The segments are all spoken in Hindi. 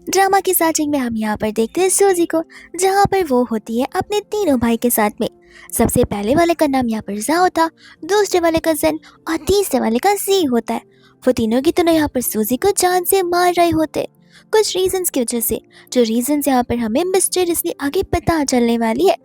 ड्रामा की स्टार्टिंग में हम यहाँ पर देखते हैं सूजी को, जहाँ पर वो होती है अपने तीनों भाई के साथ में। सबसे पहले वाले का नाम यहाँ पर जा होता, दूसरे वाले का जन और तीसरे वाले का जी होता है। वो तीनों की तीनों यहाँ पर सूजी को जान से मार रहे होते कुछ रीजंस की वजह से, जो रीजंस यहाँ पर हमें मिस्टीरियसली आगे पता चलने वाली है।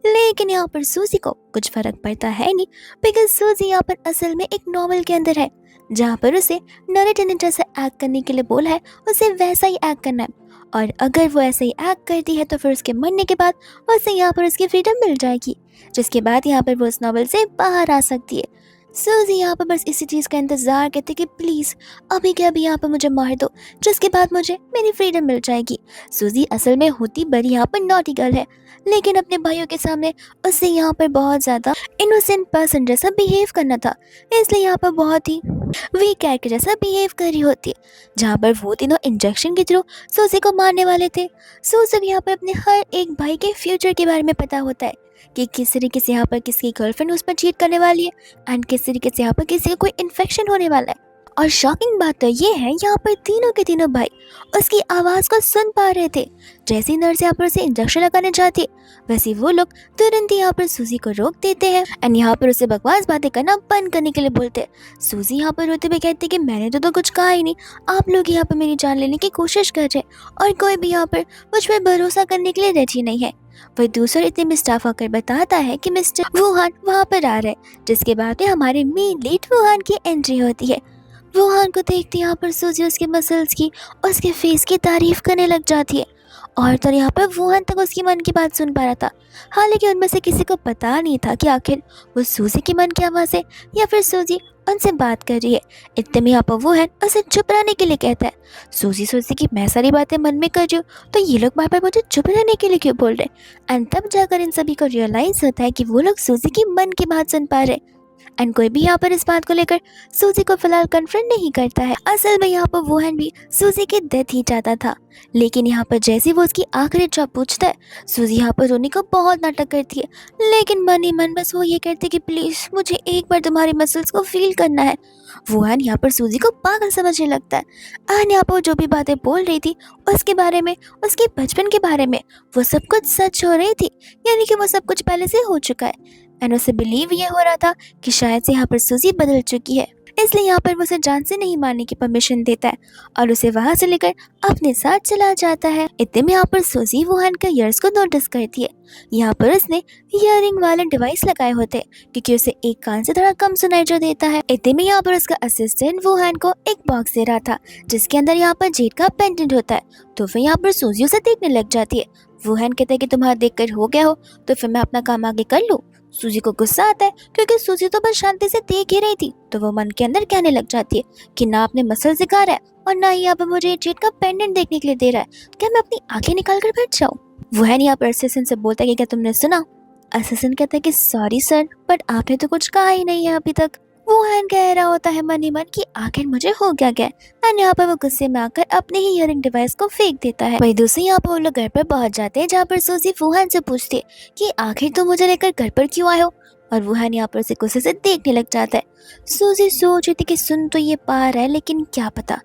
लेकिन यहाँ पर सूजी को कुछ फर्क पड़ता है नहीं, बिकॉज सूजी यहाँ पर असल में एक नॉवल के अंदर है, जहाँ पर उसे नरेटर ने जैसा एक्ट करने के लिए बोला है उसे वैसा ही एक्ट करना है। और अगर वो ऐसा ही एक्ट करती है तो फिर उसके मरने के बाद उसे यहाँ पर उसकी फ्रीडम मिल जाएगी, जिसके बाद यहाँ पर वो उस नॉवल से बाहर आ सकती है। सूजी यहाँ पर बस इसी चीज़ का इंतज़ार करती कि प्लीज़ अभी के अभी यहाँ पर मुझे मार दो, जिसके बाद मुझे मेरी फ्रीडम मिल जाएगी। सूजी असल में होती बड़ी यहाँ पर नॉटी गर्ल है, लेकिन अपने भाइयों के सामने उससे यहाँ पर बहुत ज़्यादा इनोसेंट पर्सन जैसा बिहेव करना था, इसलिए यहाँ पर बहुत ही वीक कैरेक्टर जैसा बिहेव कर रही होती है। जहाँ पर वो तीनों इंजेक्शन के थ्रू सूजी को मारने वाले थे। सूजी को यहाँ पर अपने हर एक भाई के फ्यूचर के बारे में पता होता है कि किस तरीके से यहाँ पर किसी गर्लफ्रेंड उस पर चीट करने वाली है एंड किस तरीके से यहाँ पर किसी को कोई इन्फेक्शन होने वाला है। और शॉकिंग बात तो ये है, यहाँ पर तीनों के तीनों भाई उसकी आवाज़ को सुन पा रहे थे। जैसे ही नर्स यहाँ पर उसे इंजेक्शन लगाने जाती है, वैसे वो लोग तुरंत ही यहाँ पर सूजी को रोक देते हैं एंड यहाँ पर उसे बकवास बातें करना बंद करने के लिए बोलते हैं। सूजी यहाँ पर रोते हुए कहती है कि मैंने तो कुछ कहा ही नहीं, आप लोग यहाँ पर मेरी जान लेने की कोशिश कर रहे और कोई भी यहाँ पर मुझ पर भरोसा करने के लिए रेडी नहीं है। वह दूसरे इतने में स्टाफ आकर बताता है कि मिस्टर वुहान वहाँ पर आ रहे हैं, जिसके बाद हमारे मेन लीड वुहान की एंट्री होती है। वुहान को देखते यहाँ पर सूजी उसके मसल्स की, उसके फेस की तारीफ करने लग जाती है। और तो यहाँ पर वुहान तक उसकी मन की बात सुन पा रहा था, हालांकि उनमें से किसी को पता नहीं था कि आखिर वो सूजी की मन की आवाज़ है या फिर सूजी उनसे बात कर रही है। इतने में यहाँ पर वुहान उसे चुप रहने के लिए कहता है। सूजी सोचती कि मैं सारी बातें मन में कर रही हूँ, तो ये लोग बार बार मुझे चुप रहने के लिए क्यों बोल रहे हैं। एंड तब जाकर इन सभी को रियलाइज होता है कि वो लोग सूजी की मन की बात सुन पा रहे एंड कोई भी यहाँ पर इस बात को लेकर सूजी को फिलहाल कन्फ्रंट नहीं करता है। असल में यहाँ पर वुहान भी सूजी की डेथ ही चाहता था, लेकिन यहाँ पर जैसे वो उसकी आखिरी जॉब पूछता है, सूजी यहाँ पर रोने को बहुत नाटक करती है, लेकिन मन ही मन बस वो ये कहती है कि प्लीज़ मुझे एक बार तुम्हारी मसल्स को फील करना है। वुहान यहाँ पर सूजी को पागल समझने लगता है एंड यहाँ पर जो भी बातें बोल रही थी उसके बारे में, उसके बचपन के बारे में, वो सब कुछ सच हो रही थी, यानी कि वो सब कुछ पहले से हो चुका है। एंड उसे बिलीव ये हो रहा था कि शायद से यहाँ पर सूजी बदल चुकी है, इसलिए यहाँ पर वो उसे जान से नहीं मारने की परमिशन देता है और उसे वहां से लेकर अपने साथ चला जाता है। इतने में यहाँ पर सूजी वुहान के ईयर्स को नोटिस करती है। यहाँ पर उसने ईयरिंग वाले डिवाइस लगाए होते हैं, क्योंकि उसे एक कान से थोड़ा कम सुनाई जो देता है। इतने में यहाँ पर उसका असिस्टेंट वुहान को एक बॉक्स दे रहा था, जिसके अंदर यहाँ पर जेड का पेंडेंट होता है। तो फिर यहाँ पर सूजी उसे देखने लग जाती है। वुहान कहता है कि तुम्हारा देखकर हो गया हो तो फिर मैं अपना काम आगे कर लूँ। सूजी को गुस्सा आता है, क्योंकि सूजी तो बस शांति से देख ही रही थी, तो वो मन के अंदर कहने लग जाती है कि ना अपने मसल सिखा रहा है और ना ही यहाँ पर मुझे चीट का पेंडेंट देखने के लिए दे रहा है, क्या मैं अपनी आंखें निकाल कर बैठ जाऊँ। वुहान यहाँ पर असिस्टेंट से बोलता है कि क्या तुमने सुना। असिस्टेंट कहता है कि सॉरी सर, बट आपने तो कुछ कहा ही नहीं है अभी तक। वुहान कह रहा होता है मन ही मन कि आखिर मुझे हो क्या गया एंड यहाँ पर वो गुस्से में आकर अपने ही ईयरिंग डिवाइस को फेंक देता है। वही दूसरी यहाँ पर वो लोग घर पर पहुंच जाते हैं, जहाँ पर सूजी वुहान से पूछती है कि आखिर तुम मुझे लेकर घर पर क्यों आए हो, और वुहान यहाँ पर उसे गुस्से से देखने लग जाता है। सूजी सोच रही थी कि सुन तो ये पा रहा है, लेकिन क्या पता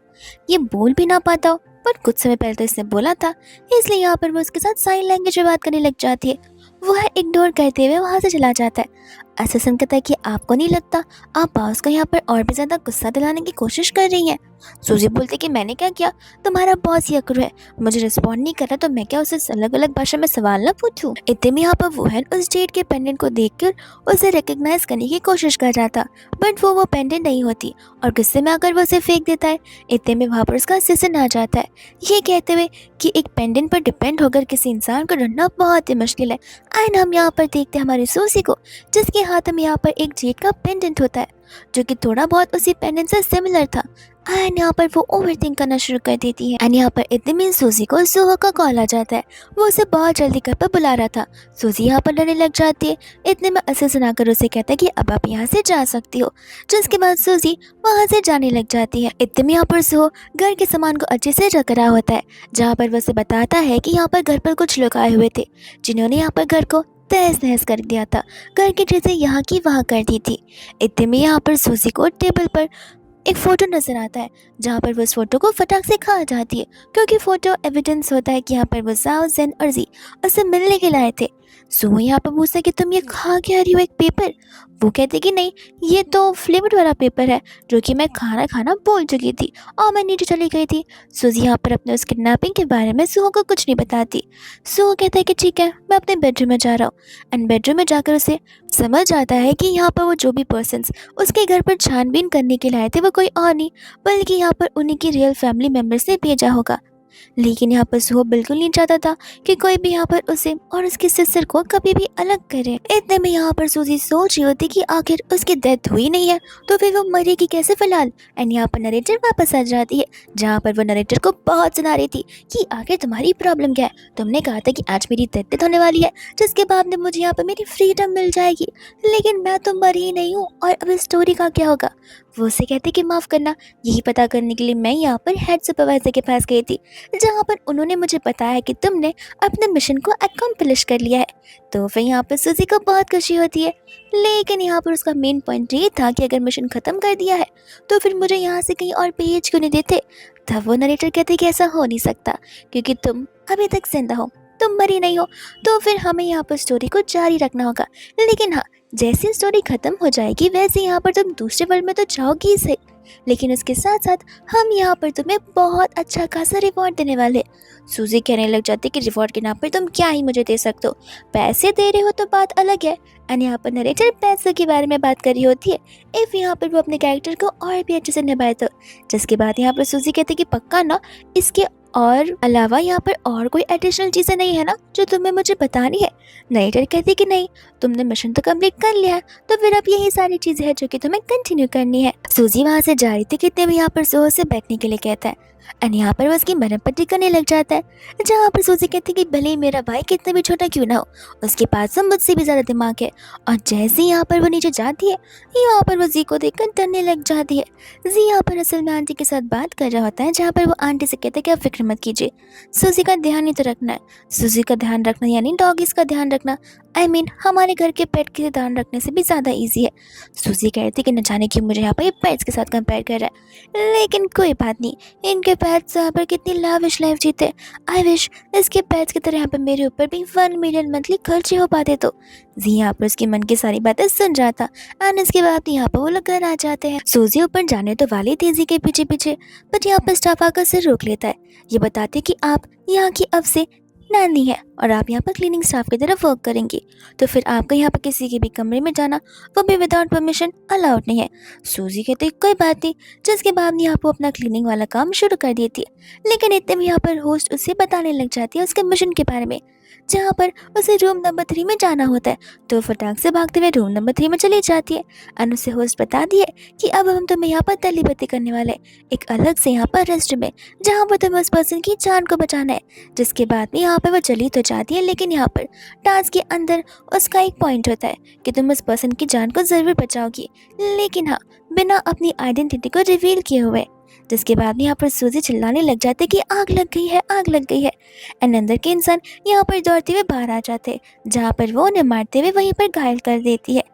ये बोल भी ना पाता हो, बट कुछ समय पहले तो इसने बोला था, इसलिए यहाँ पर वो उसके साथ साइन लैंग्वेज में बात करने लग जाती है। वह इग्नोर करते हुए वहाँ से चला जाता है। असिस्टेंट कहता है कि आपको नहीं लगता आप बॉस को यहाँ पर और भी ज़्यादा गुस्सा दिलाने की कोशिश कर रही हैं। सूजी बोलती कि मैंने क्या किया, तुम्हारा बॉस ही अक्रू है, मुझे रिस्पॉन्ड नहीं कर रहा तो मैं क्या उसे अलग अलग भाषा में सवाल ना पूछूं। इतने में यहाँ पर वुहान उस जेड के पेंडेंट को देखकर उसे रिकग्नाइज करने की कोशिश कर रहा था, बट वो पेंडेंट नहीं होती और गुस्से में आकर वो उसे फेंक देता है। इतने में वहाँ पर उसका असिस्टेंट आ जाता है, ये कहते हुए कि एक पेंडेंट पर डिपेंड होकर किसी इंसान को ढूंढना बहुत ही मुश्किल है। एंड हम यहाँ पर देखते हैं हमारी सूजी को, जिसके हाथ में यहाँ पर एक जेड का पेंडेंट होता है, जो कि थोड़ा बहुत उसी पेंडेंट से सिमिलर था। एंड यहाँ पर वो ओवरथिंक करना शुरू कर देती है। एंड यहाँ पर इतने में सूजी को सुहो का कॉल आ जाता है, वो उसे बहुत जल्दी घर पर बुला रहा था। सूजी यहाँ पर डरने लग जाती है। इतने में असिस्टेंट आकर उसे कहता है कि अब आप यहाँ से जा सकती हो, जिसके बाद सूजी वहाँ से जाने लग जाती है। इतने में यहाँ पर सुहो घर के सामान को अच्छे से रख रहा होता है, जहाँ पर वो उसे बताता है कि यहाँ पर घर पर कुछ लोग आए हुए थे, जिन्होंने यहाँ पर घर को तहस नहस कर दिया था, घर की चीज़ें यहाँ की वहाँ कर दी थी। इतने में यहाँ पर सूजी को टेबल पर एक फ़ोटो नज़र आता है जहाँ पर वो उस फ़ोटो को फटाक से खा जाती है, क्योंकि फ़ोटो एविडेंस होता है कि यहाँ पर वो ज़ाओ, ज़ेन और ज़ी उससे मिलने के लिए आए थे। सो वो यहाँ पर पूछता है कि तुम ये खा क्या रही हो एक पेपर? वो कहते कि नहीं, ये तो फ्लेवर्ड वाला पेपर है जो कि मैं खाना खाना भूल चुकी थी और मैं नीचे चली गई थी। सूजी यहाँ पर अपने उस किडनैपिंग के बारे में सुहो को कुछ नहीं बताती। सुहो कहता है कि ठीक है, मैं अपने बेडरूम में जा रहा हूँ। एंड बेडरूम में जाकर उसे समझ आता है कि यहाँ पर वो जो भी पर्सन्स उसके घर पर छानबीन करने के लिए आए थे वो कोई और नहीं बल्कि यहाँ पर उन्हीं की रियल फैमिली मेम्बर्स ने भेजा होगा। लेकिन यहाँ पर सुहो बिल्कुल नहीं चाहता था कि कोई भी यहाँ पर उसे और उसकी सिस्टर को कभी भी अलग करे। इतने में यहाँ पर सूजी सोच रही होती कि आखिर उसकी डेथ हुई नहीं है तो फिर वो मरेगी कैसे फिलहाल। एंड यहाँ पर नरेटर वापस आ जाती है जहाँ पर वो नरेटर को बहुत सुना रही थी कि आखिर तुम्हारी प्रॉब्लम क्या है। तुमने कहा था कि आज मेरी डेथ होने वाली है जिसके बाद में मुझे यहाँ पर मेरी फ्रीडम मिल जाएगी, लेकिन मैं तो मरी ही नहीं हूँ और अब इस स्टोरी का क्या होगा। वो उसे कहते कि माफ़ करना, यही पता करने के लिए मैं यहाँ पर हेड सुपरवाइजर के पास गई थी जहाँ पर उन्होंने मुझे बताया कि तुमने अपने मिशन को अकम्प्लिश कर लिया है। तो फिर यहाँ पर सूजी को बहुत खुशी होती है, लेकिन यहाँ पर उसका मेन पॉइंट ये था कि अगर मिशन ख़त्म कर दिया है तो फिर मुझे यहाँ से कहीं और भेज क्यों नहीं देते। तब वो नरेटर कहते कि ऐसा हो नहीं सकता क्योंकि तुम अभी तक जिंदा हो, तुम मरी नहीं हो, तो फिर हमें यहाँ पर स्टोरी को जारी रखना होगा। लेकिन हाँ, जैसी स्टोरी ख़त्म हो जाएगी वैसे यहाँ पर तुम दूसरे वर्ल्ड में तो जाओगी ही सही, लेकिन उसके साथ साथ हम यहाँ पर तुम्हें बहुत अच्छा खासा रिवॉर्ड देने वाले। सूजी कहने लग जाती कि रिवॉर्ड के नाम पर तुम क्या ही मुझे दे सकते हो, पैसे दे रहे हो तो बात अलग है। एंड यहाँ पर नरेटर पैसों के बारे में बात कर रही होती है इफ़ यहाँ पर वो अपने कैरेक्टर को और भी अच्छे से निभाए तो। जिसके बाद यहाँ पर सूजी कहती कि पक्का ना, इसके और अलावा यहाँ पर और कोई एडिशनल चीज़ें नहीं है ना जो तुम्हें मुझे बतानी है। नरेटर कहती कि नहीं, तुमने मिशन तो कंप्लीट कर लिया है तो फिर अब यही सारी चीज़ें हैं जो कि तुम्हें कंटिन्यू करनी है। सूजी वहाँ से जा रही थी कितने भी यहाँ पर सोहो से बैठने के लिए कहता है एंड यहाँ पर वो उसकी मरहम पट्टी करने लग जाता है जहाँ पर सूजी कहती है कि भले ही मेरा भाई कितना भी छोटा क्यों ना हो, उसके पास तो मुझसे भी ज़्यादा दिमाग है। और जैसे ही यहाँ पर वो नीचे जाती है यहाँ पर वो जी को देखकर डरने लग जाती है। जी यहाँ पर असल में आंटी के साथ बात कर रहा होता है जहाँ पर वो आंटी से कहता है कि आप फिक्र मत कीजिए, सूजी का ध्यान ही तो रखना है। सूजी का ध्यान रखना यानी डॉगीज का ध्यान रखना, आई मीन हमारे घर के पेट के ध्यान रखने से भी ज़्यादा ईजी है। सूजी कहती कि न जाने क्यों मुझे यहाँ पर ये पेट्स के साथ कंपेयर कर रहा है, लेकिन कोई बात नहीं, इनके पेट्स यहाँ पर कितनी लाविश लाइफ जीते। आई विश इसके पेट्स की तरह यहाँ पर मेरे ऊपर भी 1 मिलियन मंथली खर्चे हो पाते तो। जी यहाँ पर उसकी मन की सारी बातें सुन रहा था एंड इसके बाद यहाँ पर वो लोग घर आ जाते हैं। सूजी ऊपर जाने तो वाली थी जी के पीछे पीछे, बट यहाँ पर स्टाफ आकर सिर रोक लेता है। ये बताते कि आप यहाँ की अब से नानी है और आप यहाँ पर क्लीनिंग स्टाफ की तरफ वर्क करेंगी, तो फिर आपको यहाँ पर किसी के भी कमरे में जाना वो भी विदाउट परमिशन अलाउड नहीं है। सूजी कहते कोई बात नहीं, जिसके बाद यहाँ पर अपना क्लीनिंग वाला काम शुरू कर देती है। लेकिन इतने में यहाँ पर होस्ट उसे बताने लग जाती है उसके मिशन के बारे में जहाँ पर उसे रूम नंबर 3 में जाना होता है। तो फटाक से भागते हुए रूम नंबर 3 में चली जाती है और उसे होस्ट बता दिए कि अब हम तुम्हें यहाँ पर तेलीपैथी करने वाले हैं एक अलग से यहाँ पर रेस्ट में, जहाँ पर तुम्हें उस पर्सन की जान को बचाना है। जिसके बाद में यहाँ पर वो चली तो जाती है, लेकिन यहाँ पर टास्क के अंदर उसका एक पॉइंट होता है कि तुम उस पर्सन की जान को ज़रूर बचाओगी, लेकिन हाँ बिना अपनी आइडेंटिटी को रिवील किए हुए। जिसके बाद यहाँ पर सूजी चिल्लाने लग जाते कि आग लग गई है, आग लग गई है। एंड अंदर के इंसान यहाँ पर दौड़ते हुए बाहर आ जाते जहाँ पर वो उन्हें मारते हुए वहीं पर घायल कर देती है।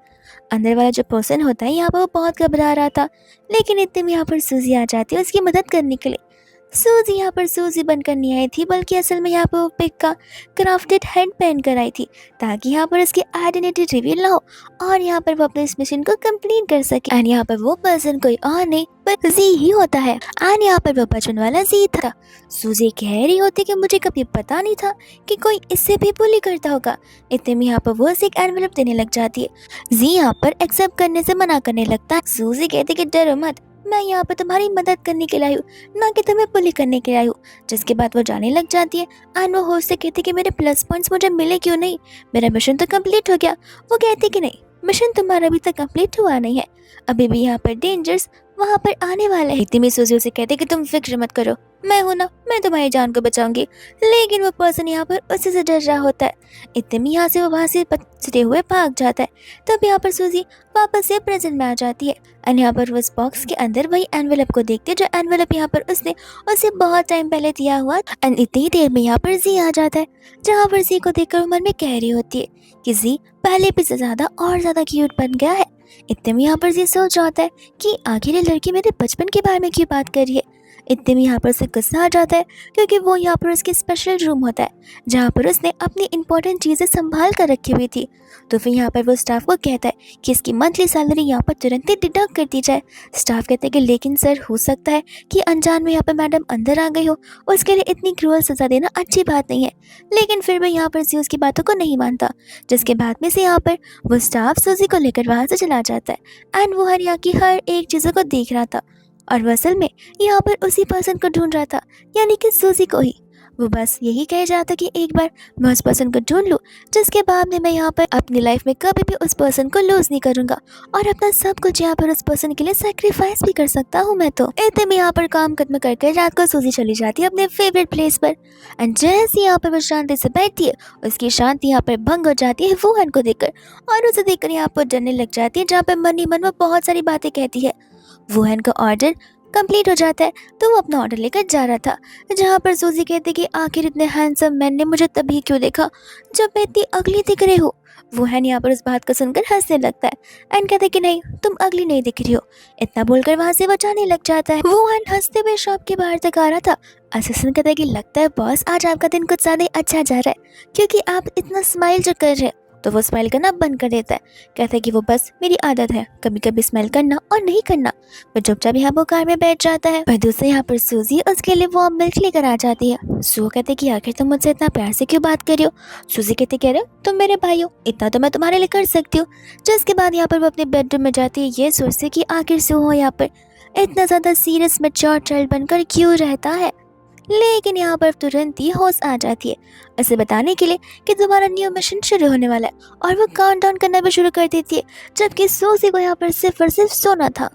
अंदर वाला जो पर्सन होता है यहाँ पर वो बहुत घबरा रहा था, लेकिन इतने में यहाँ पर सूजी आ जाती है उसकी मदद करने के लिए। सूजी यहाँ पर सूजी बनकर नहीं आई थी, बल्कि असल में यहाँ पर वो पिग का क्राफ्टेड हेड पहन कर आई थी ताकि यहाँ पर उसकी आइडेंटिटी रिवील ना हो और यहाँ पर वो अपने इस मिशन को कंप्लीट कर सके। एंड यहाँ पर वो पर्सन कोई और नहीं पर जी ही होता है एंड यहाँ पर वो बचपन वाला जी था। सूजी कह रही होती कि मुझे कभी पता नहीं था कि कोई इससे भी बुली करता होगा। इतने में यहाँ पर वो उसे एक एनवेलप देने लग जाती है। जी यहाँ पर एक्सेप्ट करने से मना करने लगता है। सूजी कहती कि डरो मत, मैं यहाँ पर तुम्हारी मदद करने के लिए आई हूँ, ना कि तुम्हें बुली करने के लिए आई हूँ। जिसके बाद वो जाने लग जाती है एंड वो होस्ट से कहती कि मेरे प्लस पॉइंट्स मुझे मिले क्यों नहीं, मेरा मिशन तो कंप्लीट हो गया। वो कहती कि नहीं, मिशन तुम्हारा अभी तक कंप्लीट हुआ नहीं है, अभी भी यहाँ पर डेंजर्स वहाँ पर आने वाला है। इतनी में सूजी उसे कहते कि तुम फिक्र मत करो, मैं हूँ ना, मैं तुम्हारी जान को बचाऊंगी। लेकिन वो पर्सन यहाँ पर उसी से डर रहा होता है। इतने में यहाँ से वो वहाँ से पछते हुए भाग जाता है। तब यहाँ पर सूजी वापस से प्रेजेंट में आ जाती है एंड यहाँ पर वो उस बॉक्स के अंदर वही एनवेलप को देखते जो एनवेलप यहाँ पर उसने उसे बहुत टाइम पहले दिया हुआ। एंड इतनी देर में यहाँ पर जी आ जाता है जहाँ पर जी को देखकर मन में कह रही होती है कि जी पहले भी से ज़्यादा और ज़्यादा क्यूट बन गया है। इतने में यहाँ पर ये सोच रहा होता है कि आखिर ये लड़की मेरे बचपन के बारे में क्यों बात कर रही है। इतने में यहाँ पर उसे गुस्सा आ जाता है क्योंकि वो यहाँ पर उसके स्पेशल रूम होता है जहाँ पर उसने अपनी इंपॉर्टेंट चीज़ें संभाल कर रखी हुई थी। तो फिर यहाँ पर वो स्टाफ को कहता है कि इसकी मंथली सैलरी यहाँ पर तुरंत ही डिडक्ट कर दी जाए। स्टाफ कहते हैं कि लेकिन सर हो सकता है कि अनजान में यहाँ पर मैडम अंदर आ गई हो, उसके लिए इतनी क्रूअल सज़ा देना अच्छी बात नहीं है। लेकिन फिर भी यहाँ पर जी उसकी बातों को नहीं मानता, जिसके बाद में से यहाँ पर वो स्टाफ सूजी को लेकर वहाँ से चला जाता है। एंड वो हरिया की हर एक चीज़ों को देख रहा था और वो असल में यहाँ पर उसी पर्सन को ढूंढ रहा था, यानी कि सूजी को ही। वो बस यही कह रहा था कि एक बार मैं उस पर्सन को ढूंढ लूँ, जिसके बाद में मैं यहाँ पर अपनी लाइफ में कभी भी उस पर्सन को लूज़ नहीं करूँगा और अपना सब कुछ यहाँ पर उस पर्सन के लिए सेक्रीफाइस भी कर सकता हूँ मैं। तो इतने में यहाँ पर काम खत्म करके रात को सूजी चली जाती है अपने फेवरेट प्लेस पर। एंड जैसे यहाँ पर वो शांति से बैठती है, उसकी शांति यहाँ पर भंग हो जाती है वुहान को देखकर, और उसे देखकर यहाँ पर डरने लग जाती है, जहाँ पर मन ही मन वो बहुत सारी बातें कहती है। वुहान का ऑर्डर कंप्लीट हो जाता है तो वो अपना ऑर्डर लेकर जा रहा था, जहाँ पर सूजी कहती कि आखिर इतने हैंडसम मैन ने मुझे तभी क्यों देखा जब मैं इतनी अगली दिख रही हूँ। वुहान यहाँ पर उस बात को सुनकर हंसने लगता है एंड कहते कि नहीं, तुम अगली नहीं दिख रही हो। इतना बोलकर वहाँ से वो जाने लग जाता है। वुहान हंसते हुए शॉप के बाहर तक आ रहा था। असिस्टेंट कहता है कि लगता है बॉस आज आपका दिन कुछ ज़्यादा ही अच्छा जा रहा है, क्योंकि आप इतना स्माइल जो कर रहे हैं। तो वो स्माइल करना बंद कर देता है, कहता है कि वो बस मेरी आदत है कभी कभी स्माइल करना और नहीं करना। वो चुपचाप यहाँ वो कार में बैठ जाता है। पर दूसरे यहाँ पर सूजी उसके लिए वार्म मिल्क लेकर आ जाती है। सू कहते कि आखिर तुम मुझसे इतना प्यार से क्यों बात कर रही हो। सूजी कहते कह रहे हो तुम मेरे भाई हो, इतना तो मैं तुम्हारे लिए कर सकती हूँ। जिसके बाद यहाँ पर वो अपने बेडरूम में जाती है ये सोचते कि आखिर सू हो यहाँ पर इतना ज़्यादा सीरियस मैच्योर चाइल्ड बनकर क्यों रहता है। लेकिन यहाँ पर तुरंत ही होश आ जाती है उसे बताने के लिए कि तुम्हारा न्यू मिशन शुरू होने वाला है, और वो काउंटडाउन करना भी शुरू कर देती है, जबकि सूजी को यहाँ पर सिर्फ और सिर्फ सोना था।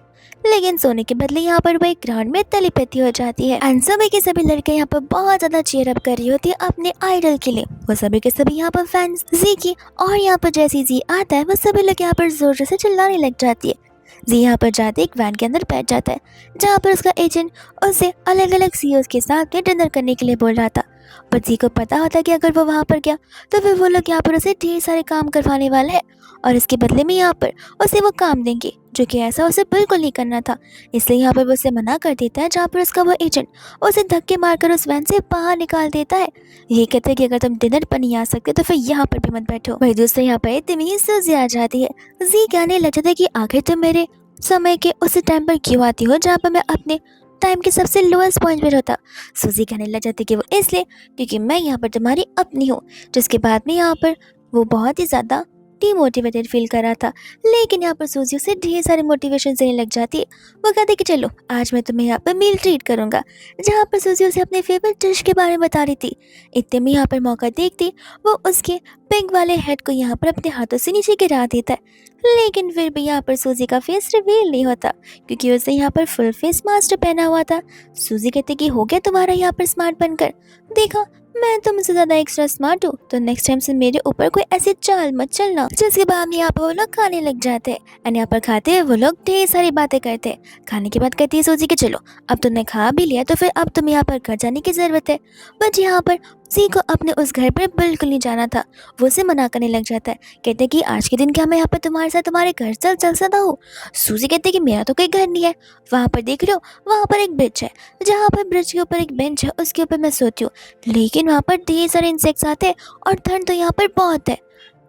लेकिन सोने के बदले यहाँ पर वो एक ग्राउंड में तलीपैथी हो जाती है। एंड सभी के सभी लड़के यहाँ पर बहुत ज्यादा चीयर अप कर रही होती है अपने आइडल के लिए। वो सभी के सभी यहाँ पर फैंस जी की, और यहाँ पर जैसे जी आता है वो सभी लोग यहाँ पर जोर जोर से चिल्लाने लग जाती है। जी यहाँ पर जाते एक वैन के अंदर बैठ जाता है, जहाँ पर उसका एजेंट उसे अलग अलग सीईओज के साथ में डिनर करने के लिए बोल रहा था। पर जी को पता होता है कि अगर वो वहाँ पर गया तो फिर वो लोग यहाँ पर उसे ढेर सारे काम करवाने वाले हैं, और इसके बदले में यहाँ पर उसे वो काम देंगे जो कि ऐसा उसे बिल्कुल नहीं करना था। इसलिए यहाँ पर वो उसे मना कर देता है, जहाँ पर उसका वो एजेंट उसे धक्के मारकर उस वैन से बाहर निकाल देता है। ये कहते हैं कि अगर तुम डिनर पर नहीं आ सकते तो फिर यहाँ पर भी मत बैठो। वही दूसरे यहाँ पर तमीज सूजी आ जाती है। जी कहने लग जाता है कि आखिर तुम मेरे समय के उस टाइम पर क्यों आती हो जहाँ पर मैं अपने टाइम के सबसे लोएस्ट पॉइंट पर होता। सूजी कहने लग जाती कि वो इसलिए क्योंकि मैं यहाँ पर तुम्हारी अपनी हूँ। जिसके बाद में यहाँ पर वो बहुत ही ज़्यादा डीमोटिवेटेड फील कर रहा था, लेकिन यहाँ पर सूजी उसे ढेर सारे मोटिवेशन देने लग जाती है। वो कहते कि चलो आज मैं तुम्हें यहाँ पर मील ट्रीट करूँगा, जहाँ पर सूजी उसे अपने फेवरेट डिश के बारे में बता रही थी। इतने में यहाँ पर मौका देखती वो उसके पिंक वाले हेड को यहाँ पर अपने हाथों से नीचे गिरा देता है। लेकिन फिर भी यहाँ पर सूजी का फेस रिवील नहीं होता, क्योंकि उसे यहाँ पर फुल फेस मास्क पहना हुआ था। सूजी कहते कि हो गया तुम्हारा यहाँ पर स्मार्ट बनकर, देखा मैं तुमसे ज्यादा एक्स्ट्रा स्मार्ट हूँ, तो नेक्स्ट टाइम से मेरे ऊपर कोई ऐसी चाल मत चलना। जिसके बाद यहाँ पर वो लोग खाने लग जाते हैं, एंड यहाँ पर खाते हैं वो लोग ढेर सारी बातें करते हैं। खाने के बाद कहती है सूजी कि चलो अब तुमने खा भी लिया तो फिर अब तुम्हें यहाँ पर घर जाने की जरूरत है। बट यहाँ पर जी को अपने उस घर पर बिल्कुल नहीं जाना था। वो उसे मना करने लग जाता है, कहते कि आज के दिन क्या मैं यहाँ पर तुम्हारे साथ तुम्हारे घर चल सकता हूँ। सूजी कहते कि मेरा तो कोई घर नहीं है, वहाँ पर देख रहे हो वहाँ पर एक ब्रिज है, जहाँ पर ब्रिज के ऊपर एक बेंच है, उसके ऊपर मैं सोती हूँ, लेकिन वहाँ पर ढेर सारे इंसेक्ट्स आते हैं और ठंड तो यहाँ पर बहुत है।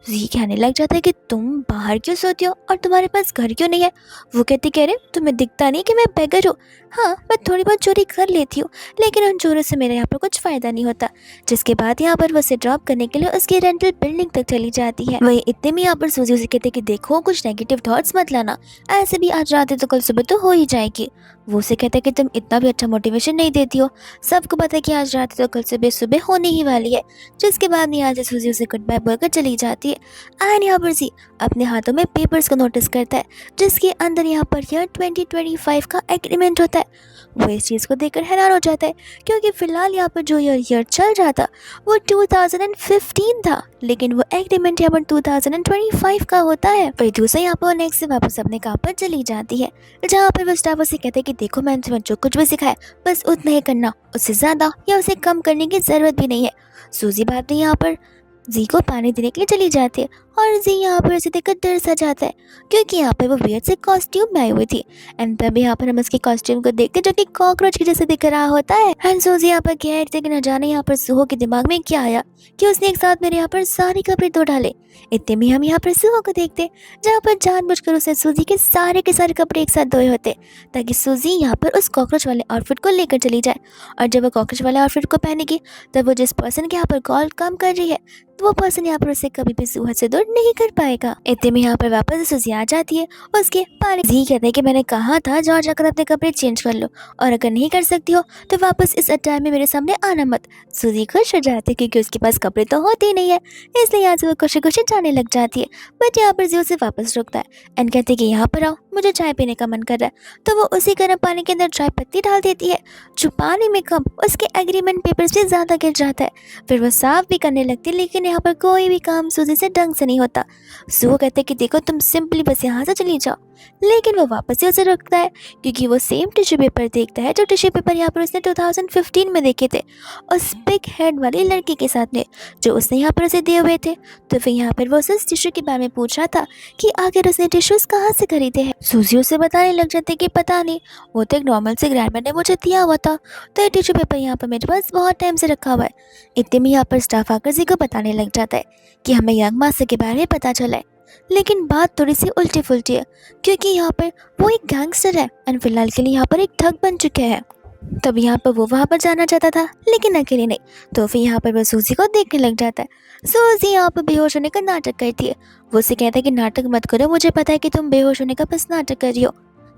जी कहने लग जाता है कि तुम बाहर क्यों सोती हो और तुम्हारे पास घर क्यों नहीं है। वो कहती कह रहे तुम्हें दिखता नहीं कि मैं बेगर हूँ। हाँ मैं थोड़ी बहुत चोरी कर लेती हूँ, लेकिन उन चोरों से मेरे यहाँ पर कुछ फ़ायदा नहीं होता। जिसके बाद यहाँ पर वो उसे ड्रॉप करने के लिए उसकी रेंटल बिल्डिंग तक चली जाती है। वही इतने में यहाँ पर सूजी उसे कहते कि देखो कुछ नेगेटिव थॉट्स मत लाना, ऐसे भी आज रात है तो कल सुबह तो हो ही जाएगी। वो उसे कहता है कि तुम इतना भी अच्छा मोटिवेशन नहीं देती हो, सबको पता है कि आज रात है तो कल सुबह सुबह होने ही वाली है। जिसके बाद यहाँ से सूजी उसे गुड बाय बोलकर चली जाती है। एंड यहाँ पर जी अपने हाथों में पेपर्स को नोटिस करता है, जिसके अंदर यहाँ पर ईयर 2025 का एग्रीमेंट होता है। वो इस चीज़ को देखकर हैरान हो जाता है, क्योंकि फिलहाल यहाँ पर जो ईयर चल रहा था वो 2015 था, लेकिन वो एग्रीमेंट यहाँ पर 2025 का होता है। फिर दूसरा यहाँ पर नेक्स्ट से वापस अपने काम पर चली जाती है, जहाँ पर वो स्टाफ उसे कहते हैं कि देखो मैंने तुम्हें जो कुछ भी सिखाया बस उतना ही करना, उससे ज़्यादा या उसे कम करने की ज़रूरत भी नहीं है। सूजी बात में यहाँ पर जी को पानी देने के लिए चली जाती है, और जी यहाँ पर उसे देखकर डर सा जाता है क्योंकि यहाँ पर वो वियर्ड से कॉस्ट्यूम में आई हुई थी। एंड तभी यहाँ पर हम उसके कॉस्ट्यूम को देखते जो कि कॉकरोच के जैसे दिख रहा होता है। एंड सूजी यहाँ पर कह रही थी कि न जाने यहाँ पर सुहो के दिमाग में क्या आया कि उसने एक साथ मेरे यहाँ पर सारे कपड़े धो डाले। इतने में हम यहाँ पर सुहो को देखते जहाँ पर जानबूझकर उसने सूजी के सारे कपड़े एक साथ धोए होते ताकि सूजी यहाँ पर उस कॉकरोच वाले आउटफिट को लेकर चली जाए। और जब वो कॉकरोच वाले आउटफिट को पहनेगी तब वो जिस पर्सन के यहाँ पर कॉल काम कर रही है तो वो पर्सन यहाँ पर उसे कभी भी सूहत से दूर नहीं कर पाएगा। इतने में यहाँ पर वापस सूजी आ जाती है। उसके पानी जी कहते हैं कि मैंने कहा था जाओ जाकर अपने कपड़े चेंज कर लो और अगर नहीं कर सकती हो तो वापस इस अटायर में मेरे सामने आना मत। सूजी खुश हो जाती है क्योंकि उसके पास कपड़े तो होते ही नहीं है, इसलिए यहाँ से वो खुशी खुशी जाने लग जाती है। बट यहाँ पर जी उसे वापस रुकता है एंड कहते हैं कि यहाँ पर आओ, मुझे चाय पीने का मन कर रहा है। तो वो उसी गर्म पानी के अंदर चाय पत्ती डाल देती है जो पानी में कम उसके एग्रीमेंट पेपर से ज़्यादा गिर जाता है। फिर वो साफ भी करने लगती है लेकिन यहाँ पर कोई भी काम सूजी से ढंग से नहीं होता। वो कहते हैं कि देखो तुम सिंपली बस यहाँ से चली जाओ, लेकिन वो वापस से उसे रखता है क्योंकि वो सेम टिश्यू पेपर देखता है जो टिश्यू पेपर यहाँ पर उसने 2015 में देखे थे उस बिग हेड वाली लड़की के साथ में जो उसने यहाँ पर उसे दिए हुए थे। तो फिर यहाँ पर वो उस टिश्यू के बारे में पूछ रहा था कि आखिर उसने टिश्यूज कहाँ से खरीदे हैं। सूजी उसे बताने लग जाते कि पता नहीं, वो तो एक नॉर्मल से ग्रैंडमैन ने मुझे दिया हुआ था, तो ये टिश्यू पेपर यहाँ पर मेरे पास बहुत टाइम से रखा हुआ है। इतने में यहाँ पर स्टाफ आकर जी को बताने लग जाता है कि हमें यंग मास्टर के बारे में पता चला है, लेकिन बात थोड़ी सी उल्टी फुल्टी है क्योंकि यहाँ पर वो एक गैंगस्टर है एंड फिलहाल के लिए यहाँ पर एक ठग बन चुके हैं। तब यहाँ पर वो वहाँ पर जाना चाहता था लेकिन अकेले नहीं, तो फिर यहाँ पर वो सूजी को देखने लग जाता है। सूजी यहाँ पर बेहोश होने का नाटक करती है। वो उसे कहता है कि नाटक मत करो, मुझे पता है कि तुम बेहोश होने का बस नाटक कर रही हो,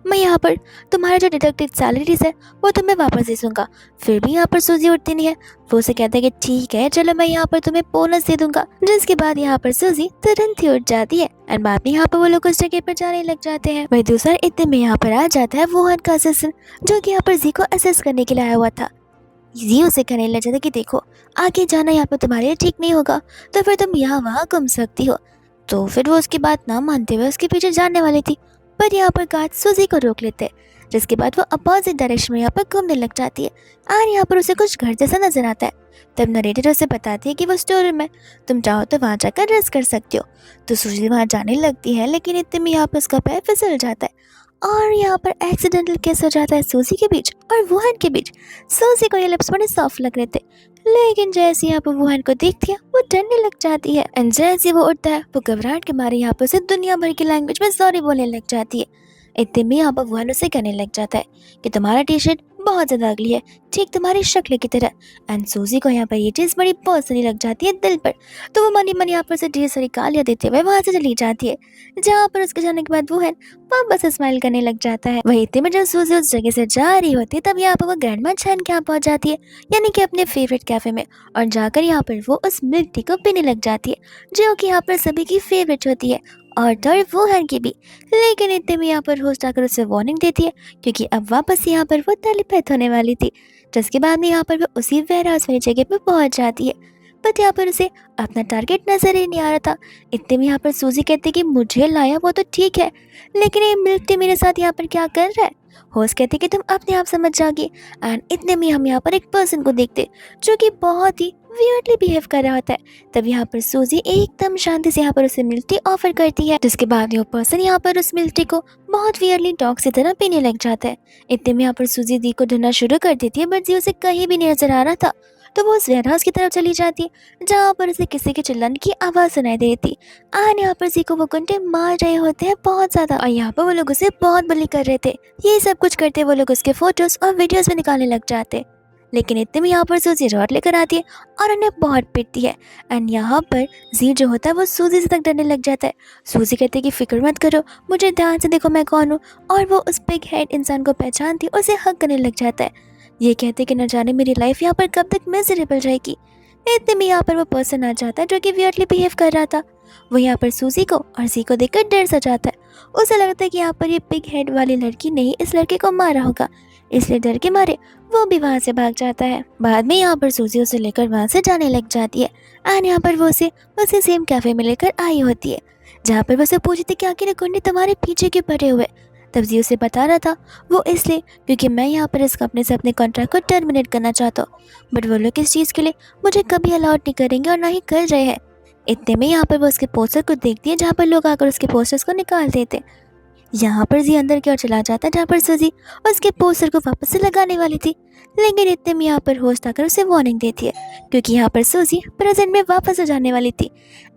मैं यहाँ पर तुम्हारा जो डिडक्टेड सैलरीज है वो तुम्हें वापस दे दूँगा। फिर भी यहाँ पर सूजी उठती नहीं है। वो उसे कहता है कि ठीक है चलो मैं यहाँ पर तुम्हें बोनस दे दूंगा, जिसके बाद यहाँ पर सूजी तुरंत ही उठ जाती है एंड बाद में यहाँ पर वो लोग उस जगह पर जाने लग जाते हैं। वही दूसरा इतने में यहाँ पर आ जाता है वुहान का असिस्टेंट जो कि यहाँ पर जी को असेस करने के लिए आया हुआ था। जी उसे कहने लग जाता है कि देखो आगे जाना यहाँ पर तुम्हारे लिए ठीक नहीं होगा, तो फिर तुम यहाँ वहाँ घूम सकती हो। तो फिर वो उसकी बात ना मानते हुए उसके पीछे जाने वाली थी, पर यहाँ पर गार्ड सूजी को रोक लेते हैं, जिसके बाद वो अपोजिट डायरेक्शन में यहाँ पर घूमने लग जाती है और यहाँ पर उसे कुछ घर जैसा नजर आता है। तब नरेटर उसे बताती है कि वो स्टोर रूम है, तुम चाहो तो वहाँ जाकर रेस्ट कर सकते हो। तो सूजी वहाँ जाने लगती है लेकिन इतने में यहाँ पर उसका पैर फिसल जाता है और यहाँ पर एक्सीडेंटल केस हो जाता है सूजी के बीच और वुहान के बीच। सूजी को ये लिप्स बड़े सॉफ्ट लग रहे थे, लेकिन जैसे यहाँ पर वुहान को देखती है वो डरने लग जाती है एंड जैसे वो उठता है वो घबराहट के मारे यहाँ पर से दुनिया भर की लैंग्वेज में सॉरी बोलने लग जाती है। इतने में यहाँ पर वुहान उसे कहने लग जाता है कि तुम्हारा टी शर्ट बहुत ज़्यादा अगली है, ठीक तुम्हारी शक्ल की तरह। एंड सूजी को यहाँ पर ये चीज़ बड़ी पर्सनली लग जाती है दिल पर, तो वो मनी मनी यहाँ पर से ढेर सारी गालियाँ देते हुए वहाँ से चली जाती है, जहाँ पर उसके जाने के बाद वुहान वापस स्माइल करने लग जाता है। वही इतने में जब सूजी उस जगह से जा रही होती है तब यहाँ पर वो ग्रैंडमा चैन के यहाँ पहुँच जाती है, यानी कि अपने फेवरेट कैफे में, और जाकर यहाँ पर वो उस मिल्क टी को पीने लग जाती है जो कि यहाँ पर सभी की फेवरेट होती है और थर्ड वुहान की भी। लेकिन इतने में यहाँ पर होस्ट आकर उसे वार्निंग देती है क्योंकि अब वापस यहाँ पर वो टेलीपैथ होने वाली थी, जिसके बाद में यहाँ पर वो उसी वेयरहाउस वाली जगह पर पहुँच जाती है। बट यहाँ पर उसे अपना टारगेट नजर ही नहीं आ रहा था। इतने में यहाँ पर सूजी कहती कि मुझे लाया वो तो ठीक है, लेकिन ये मिल्क टी मेरे साथ यहाँ पर क्या कर रहा है। होस्ट कहते कि तुम अपने आप समझ जाओगी। एंड इतने में हम यहाँ पर एक पर्सन को देखते जो कि बहुत ही वियर्डली बिहेव कर रहा होता है। तब यहाँ पर सूजी एकदम शांति से यहाँ पर उसे मिल्क टी ऑफर करती है, जिसके बाद वो पर्सन यहाँ पर उस मिल्क टी को बहुत वियर्डली डॉग की तरह पीने लग जाता है। इतने में यहाँ पर सूजी दी को ढूंढना शुरू कर देती है, बट जी उसे कहीं भी नहीं नजर आ रहा था। तो वो उस वेयरहाउस की तरफ चली जाती है जहाँ पर उसे किसी के चिल्लाने की आवाज़ सुनाई देती। और यहाँ पर जी को वो गुंडे मार रहे होते हैं बहुत ज़्यादा, और यहाँ पर वो लोग उसे बहुत बुली कर रहे थे। ये सब कुछ करते वो लोग उसके फोटोज और वीडियोस में निकालने लग जाते। लेकिन इतने में यहाँ पर सूजी रॉड लेकर आती है और उन्हें बहुत पीटती है। एंड यहाँ पर जी जो होता है वो सूजी से तक डरने लग जाता है। सूजी कहती है कि फिक्र मत करो, मुझे ध्यान से देखो मैं कौन हूँ, और वो उस बिग हेड इंसान को पहचानती उसे हक करने लग जाता है। ये कहते कि न जाने मेरी लाइफ यहाँ पर कब तक मिजरेबल रहेगी। इतने में यहाँ पर वो पर्सन आ जाता है जो कि वियर्डली बिहेव कर रहा था। वो यहाँ पर सूजी को और जी को देखकर डर सा जाता है। उसे लगता है कि यहाँ पर ये बिग हेड वाली लड़की ने ही इस लड़के को मारा होगा, इसलिए डर के मारे वो भी वहाँ से भाग जाता है। बाद में यहाँ पर सूजी उसे लेकर वहाँ से जाने लग जाती है एंड यहाँ पर वो उसे सेम कैफे में लेकर आई होती है, जहाँ पर वो उसे पूछती थी कि आखिर गुंडे तुम्हारे पीछे क्यों पड़े हुए। तब जी उसे बता रहा था वो इसलिए क्योंकि मैं यहाँ पर इस कंपनी से अपने कॉन्ट्रैक्ट को टर्मिनेट करना चाहता हूँ, बट वो लोग इस चीज़ के लिए मुझे कभी अलाउड नहीं करेंगे और ना ही कर रहे हैं। इतने में यहाँ पर वो उसके पोस्टर को देखती है जहाँ पर लोग आकर उसके पोस्टर्स को निकाल देते। यहाँ पर जी अंदर की ओर चला जाता है जहाँ पर सूजी उसके पोस्टर को वापस से लगाने वाली थी, लेकिन इतने में यहाँ पर होस्ट आकर उसे वार्निंग देती है क्योंकि यहाँ पर सूजी प्रेजेंट में वापस हो जाने वाली थी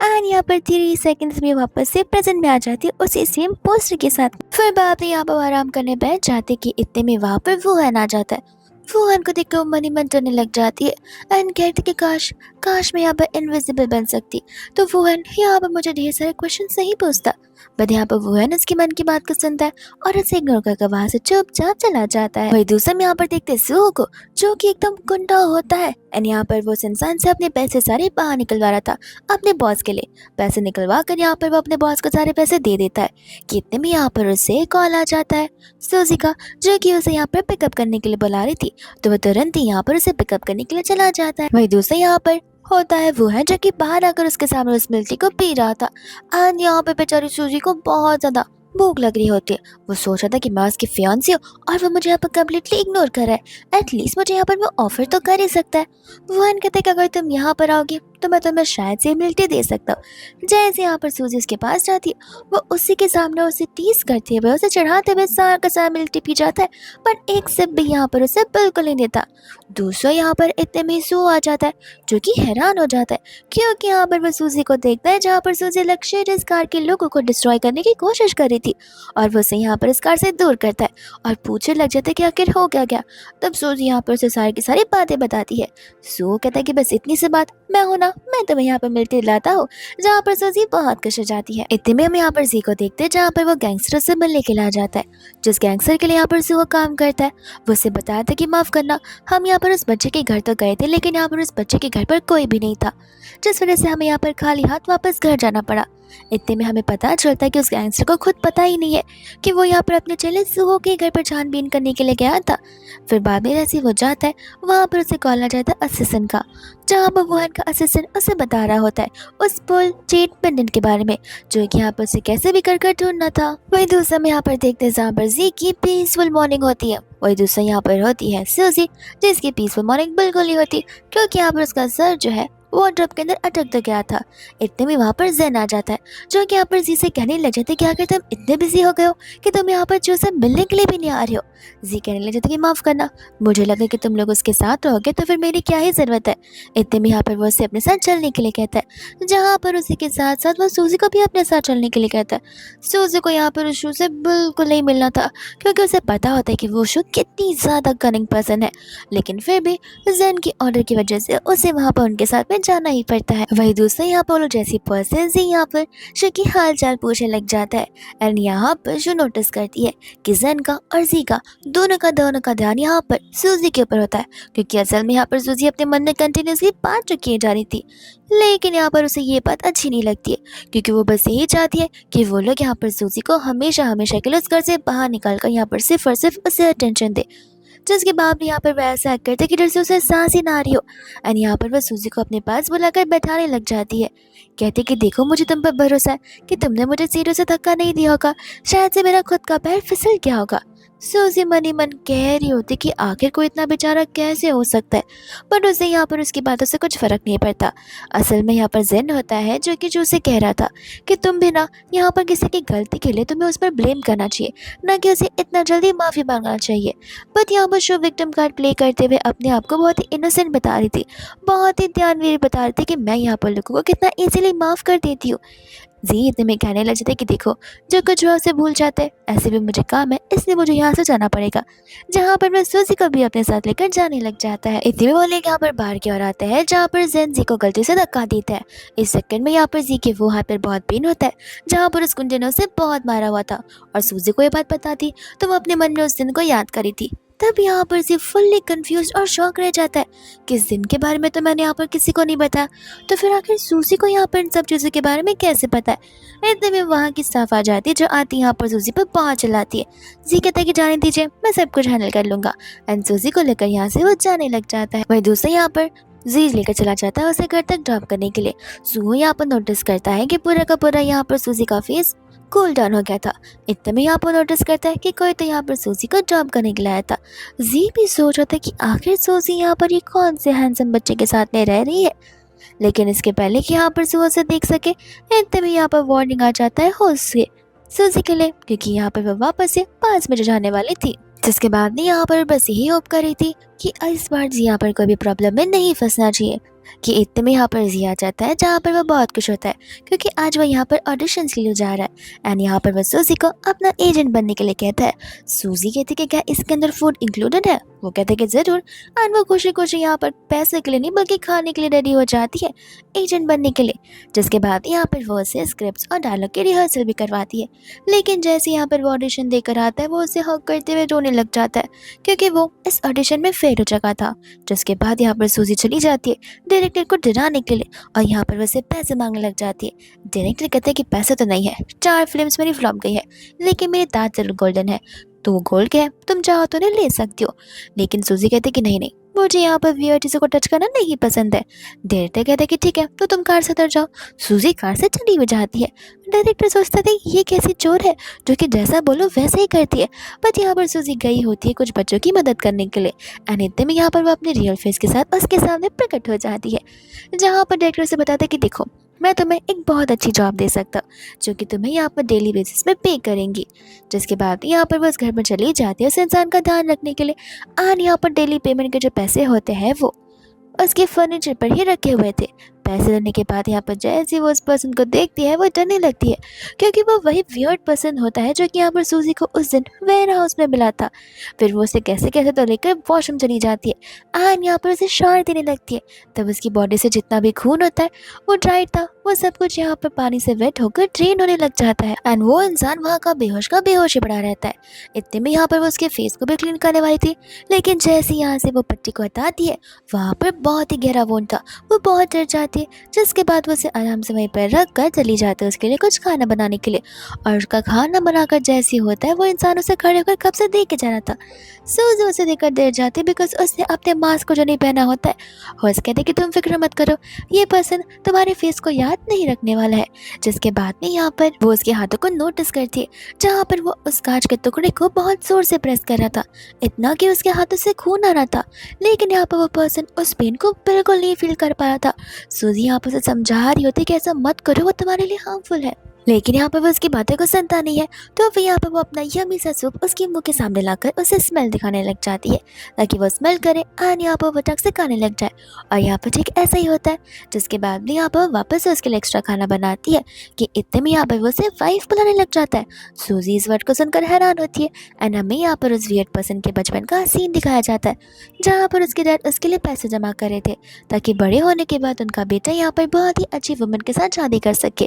एंड यहाँ पर 3 सेकंड्स में वापस से प्रेजेंट में आ जाती है उसी सेम पोस्टर के साथ। फिर बाप ने यहाँ पर आराम करने बैठ जाते कि इतने में वहाँ पर वुहान आ जाता है। वुहान को देखकर मन ही मन डरने लग जाती है एंड कहती कि काश काश मैं यहाँ पर इनविजिबल बन सकती तो वुहान यहाँ पर मुझे ढेर सारे क्वेश्चन सही पूछता। बट यहाँ पर वुहान उसके मन की बात को सुनता है और उसे इग्नोर करके वहां से चुपचाप चला जाता है। वही दूसरे में यहाँ पर देखते सुहो को जो कि एकदम गुंडा होता है एंड यहाँ पर वो उस इंसान से अपने पैसे सारे बाहर निकलवा रहा था अपने बॉस के लिए। पैसे निकलवा कर यहाँ पर वो अपने बॉस को सारे पैसे दे देता है कि इतने में यहाँ पर उसे कॉल आ जाता है सूजी का, जो कि उसे यहाँ पर पिकअप करने के लिए बुला रही थी। तो वो तुरंत ही यहाँ पर उसे पिकअप करने के लिए चला जाता है। वही दूसरा यहाँ पर होता है वो है जो कि बाहर आकर उसके सामने उस मिल्क टी को पी रहा था एंड यहाँ पे बेचारी सूजी को बहुत ज़्यादा भूख लग रही होती है। वो सोच रहा था कि मैं उसकी फियांसी हूँ और वो मुझे यहाँ पर कम्प्लीटली इग्नोर कर रहा है, एटलीस्ट मुझे यहाँ पर वो ऑफर तो कर ही सकता है। वो कहते हैं कि अगर तुम यहाँ पर आओगे तो मैं तुम्हें शायद से मिल्क टी दे सकता हूँ। जैसे यहाँ पर सूजी उसके पास जाती है वो उसी के सामने उसे टीज करती है, वह उसे चढ़ाते हुए सारा का सारा मिल्क टी पी जाता है पर एक सिप भी यहाँ पर उसे बिल्कुल नहीं देता। दूसरा यहाँ पर इतने में सू आ जाता है जो कि हैरान हो जाता है क्योंकि यहाँ पर वो सूजी को देखता है जहाँ पर सूजी लग्जरियस कार के लोगों को डिस्ट्रॉय करने की कोशिश कर रही थी और वो उसे यहाँ पर इस कार से दूर करता है और पूछने लग जाता है कि आखिर हो क्या गया। तब सूजी यहाँ पर उसे सारी की सारी बातें बताती है। सू कहता है कि बस इतनी सी बात, मैं हूं ना, मैं तुम्हें यहाँ पर मिलते लाता हूँ। जहाँ पर सूजी बहुत खुश हो जाती है। इतने में हम यहाँ पर जी को देखते हैं जहाँ पर वो गैंगस्टर से मिलने के लिए आ जाता है। जिस गैंगस्टर के लिए यहाँ पर सू काम करता है वो उसे बताता है कि माफ करना, हम यहाँ पर उस बच्चे के घर तो गए थे लेकिन यहाँ पर उस बच्चे के घर पर कोई भी नहीं था, जिस वजह से हमें यहाँ पर खाली हाथ वापस घर जाना पड़ा। इतने में हमें पता चलता है कि उस गैंगस्टर को खुद पता ही नहीं है कि वो यहाँ पर अपने चेले सुहो के घर पर छानबीन करने के लिए गया था। फिर बाद में जैसे वो जाता है वहाँ पर उसे कॉल आ जाता है असिस्टेंट का, जहाँ पर वुहान का असिस्टेंट उसे बता रहा होता है उस पुल जेट पेंडेंट के बारे में जो कि यहाँ पर उसे कैसे भी कर ढूंढना था। वही दूसरा में यहाँ पर देखते हैं जहाँ पर जी की पीसफुल मॉर्निंग होती है। वही दूसरा यहाँ पर होती है सूजी जिसकी पीसफुल मॉर्निंग बिल्कुल नहीं होती क्योंकि यहाँ पर उसका सर जो है वार्डरोब के अंदर अटक तो गया था। इतने में वहाँ पर ज़ेन आ जाता है जो कि यहाँ पर जी से कहने लग जाते कि आखिर तुम इतने बिजी हो गए हो कि तुम यहाँ पर जो से मिलने के लिए भी नहीं आ रहे हो। जी कहने लग जाते कि माफ़ करना, मुझे लगा कि तुम लोग उसके साथ रहोगे तो फिर मेरी क्या ही ज़रूरत है। इतने में यहाँ पर वो उसे अपने साथ चलने के लिए कहता है, जहाँ पर उसी के साथ साथ वो सूजी को भी अपने साथ चलने के लिए कहता है। सूजी को यहाँ पर उस शू से बिल्कुल नहीं मिलना था क्योंकि उसे पता होता है कि वो शू कितनी ज़्यादा कनिंग पर्सन है, लेकिन फिर भी ज़ेन की ऑर्डर की वजह से उसे वहाँ पर उनके साथ में जाना ही पड़ता है। वही दूसरा यहाँ पर जैसी पर्सन से यहाँ पर शू की हाल चाल पूछने लग जाता है एंड यहाँ पर शू नोटिस करती है कि ज़ेन का और जी का दोनों का ध्यान यहाँ पर सूजी के ऊपर होता है क्योंकि असल में यहाँ पर सूजी अपने मन में कंटिन्यूसली बात जो किए जा रही थी, लेकिन यहाँ पर उसे ये बात अच्छी नहीं लगती है क्योंकि वो बस यही चाहती है कि वो लोग यहाँ पर सूजी को हमेशा हमेशा के लिए उस घर से बाहर निकाल कर यहाँ पर सिर्फ और सिर्फ उसे अटेंशन दे, जिसके बाद भी यहाँ पर वह ऐसा एक्ट करते कि जैसे उसे सांस ही ना आ रही हो। एंड यहाँ पर वह सूजी को अपने पास बुलाकर बैठाने लग जाती है, कहते कि देखो मुझे तुम पर भरोसा है कि तुमने मुझे सीढ़ियों से धक्का नहीं दिया होगा, शायद से मेरा खुद का पैर फिसल गया होगा। सूजी मन ही मन कह रही होती कि आखिर कोई इतना बेचारा कैसे हो सकता है, बट उसे यहाँ पर उसकी बातों से कुछ फर्क नहीं पड़ता। असल में यहाँ पर ज़ेन होता है जो कि जो उसे कह रहा था कि तुम भी ना यहाँ पर किसी की गलती के लिए तुम्हें उस पर ब्लेम करना चाहिए, ना कि उसे इतना जल्दी माफ़ी मांगना चाहिए। बट यहाँ पर शो विक्टिम कार्ड प्ले करते हुए अपने आप को बहुत ही इनोसेंट बता रही थी, बहुत ही ध्यानवीर बता रही थी कि मैं यहाँ पर लोगों को कितना ईजिली माफ़ कर देती हूँ। जी इतने में कहने लग जाते कि देखो जो कुछ हुआ उसे भूल जाते, ऐसे भी मुझे काम है इसलिए मुझे यहाँ से जाना पड़ेगा, जहाँ पर मैं सूजी को भी अपने साथ लेकर जाने लग जाता है। इतने में बोले यहाँ पर बाहर की ओर आता है जहाँ पर ज़ेन जी को गलती से धक्का देता है। इस सेकंड में यहाँ पर जी के वो हाथ पर बहुत पेन होता है जहाँ पर उस गुंडे ने उसे बहुत मारा हुआ था और सूजी को ये बात पता थी तो वो अपने मन में उस दिन को याद करी थी। तब यहाँ पर जी फुल्ली कंफ्यूज और शॉक रह जाता है कि इस दिन के बारे में तो मैंने यहाँ पर किसी को नहीं बताया, तो फिर आखिर सूजी को यहाँ पर इन सब चीज़ों के बारे में कैसे पता है। इतने में वहाँ की स्टाफ आ जाती है जो आती यहाँ पर सूजी पर बहुत चिल्लाती है। जी कहता है कि जाने दीजिए मैं सब कुछ हैंडल कर लूँगा एंड सूजी को लेकर यहाँ से वो जाने लग जाता है। वही दूसरा यहाँ पर जी लेकर चला जाता है उसे घर तक ड्रॉप करने के लिए। सू यहाँ पर नोटिस करता है कि पूरा का पूरा यहाँ पर सूजी का फेस कूल डाउन हो गया था। इतने में यहाँ पर नोटिस करता है कि कोई तो यहाँ पर सूजी को ड्रॉप करने के लिए आया था। जी भी सोच रहा था कि आखिर सूजी यहाँ पर ये कौन से हैंडसम बच्चे के साथ में रह रही है। लेकिन इसके पहले कि यहाँ पर सुबह से देख सके, इतने में यहाँ पर वार्निंग आ जाता है होस्ट से सूजी के लिए, क्योंकि यहाँ पर वह वापस से 5 बजे जाने वाली थी। जिसके बाद ने यहाँ पर बस यही होप कर रही थी कि इस बार जिया पर कोई भी प्रॉब्लम में नहीं फंसना चाहिए, कि इतने में यहाँ पर जिया जाता है जहाँ पर वह बहुत खुश होता है, क्योंकि आज वह यहाँ पर ऑडिशन के लिए जा रहा है। एंड यहाँ पर वह सूजी को अपना एजेंट बनने के लिए कहता है। सूजी कहती कि क्या इसके अंदर फूड इंक्लूडेड है? वो कहते कि जरूर। एंड वो खुशी खुशी यहाँ पर पैसे के लिए नहीं बल्कि खाने के लिए रेडी हो जाती है एजेंट बनने के लिए। जिसके बाद यहाँ पर वो उसे स्क्रिप्ट्स और डायलॉग की रिहर्सल भी करवाती है, लेकिन जैसे यहाँ पर वो ऑडिशन देकर आता है वो उसे हक करते हुए रोने लग जाता है, क्योंकि वो इस ऑडिशन में फेल हो चुका था। जिसके बाद यहाँ पर सूजी चली जाती है डायरेक्टर को डराने के लिए, और यहाँ पर वैसे पैसे मांगने लग जाती है। डायरेक्टर कहते हैं कि पैसे तो नहीं है, 4 फिल्म्स मेरी फ्लॉप गई है, लेकिन मेरे दांत जरूर गोल्डन है, तो वो गोल्ड के है, तुम चाहो तो उन्हें ले सकती हो। लेकिन सूजी कहते कि नहीं नहीं, मुझे यहाँ पर वियर्ड चीज़ों को टच करना नहीं पसंद है। डायरेक्टर कहता है कि ठीक है, तो तुम कार से उतर जाओ। सूजी कार से चली हुई जाती है। डायरेक्टर सोचता था ये कैसी चोर है जो कि जैसा बोलो वैसा ही करती है, बट यहाँ पर सूजी गई होती है कुछ बच्चों की मदद करने के लिए। एंड इतने में यहाँ पर वो अपने रियल फेस के साथ उसके सामने प्रकट हो जाती है, जहाँ पर डायरेक्टर से बताता है कि देखो मैं तुम्हें एक बहुत अच्छी जॉब दे सकता जो कि तुम्हें यहाँ पर डेली बेसिस में पे करेंगी। जिसके बाद यहाँ पर वो उस घर में चली जाती है उस इंसान का ध्यान रखने के लिए। और यहाँ पर डेली पेमेंट के जो पैसे होते हैं वो उसके फर्नीचर पर ही रखे हुए थे। पैसे लेने के बाद यहाँ पर जैसे वो उस पर्सन को देखती है वो डरने लगती है, क्योंकि वो वही वियर्ड पर्सन होता है जो कि यहाँ पर सूजी को उस दिन वेयर हाउस में मिला था। फिर वो उसे कैसे कैसे तो लेकर वॉशरूम चली जाती है एंड यहाँ पर उसे शार देने लगती है। तब उसकी बॉडी से जितना भी खून होता है वो ड्राइड था, वो सब कुछ यहाँ पर पानी से वेट होकर ड्रेन होने लग जाता है। एंड वो इंसान वहाँ का बेहोश ही पड़ा रहता है। इतने में यहाँ पर वो उसके फेस को भी क्लीन करने वाली थी, लेकिन जैसे यहाँ से वो पट्टी को हटाती है वहाँ पर बहुत ही गहरा वोन था। वो बहुत डर जाती है, जिसके बाद वो उसे आराम से वहीं पर रख कर चली जाती है उसके लिए कुछ खाना बनाने के लिए। और उसका खाना बनाकर जैसे होता है वो इंसान उसे खड़े होकर कब से देख के जा रहा था। सूजी उसे देखकर डर जाती है, बिकॉज उसने अपने मास्क को जो नहीं पहना होता है। होस्ट कहते कि तुम फिक्र मत करो, ये पर्सन तुम्हारे फेस को याद नहीं रखने वाला है। जिसके बाद में यहाँ पर वो उसके हाथों को नोटिस करती है, जहाँ पर वो उस कांच के टुकड़े को बहुत जोर से प्रेस कर रहा था, इतना कि उसके हाथों से खून आ रहा था। लेकिन यहाँ पर वो पर्सन उस पेन को बिल्कुल नहीं फील कर पा रहा था। सूजी यहाँ पर उसे समझा रही होती कि ऐसा मत करो, वो तुम्हारे लिए हार्मफुल है, लेकिन यहाँ पर वो उसकी बातें को सुनता नहीं है। तो फिर यहाँ पर वो अपना यम्मी सा सूप उसके मुंह के सामने लाकर उसे स्मेल दिखाने लग जाती है, ताकि वो स्मेल करे और यहाँ पर वो टक से खाने लग जाए। और यहाँ पर ठीक ऐसा ही होता है। जिसके बाद भी यहाँ पर वापस से उसके लिए एक्स्ट्रा खाना बनाती है कि इतने में यहाँ पर वो उसे वाइफ बुलाने लग जाता है। सूजी इस वर्ड को सुनकर हैरान होती है। एंड हमें यहाँ पर उस वियर्ड पर्सन के बचपन का सीन दिखाया जाता है, जहाँ पर उसके डैड उसके लिए पैसे जमा कर रहे थे ताकि बड़े होने के बाद उनका बेटा यहाँ पर बहुत ही अच्छी वुमन के साथ शादी कर सके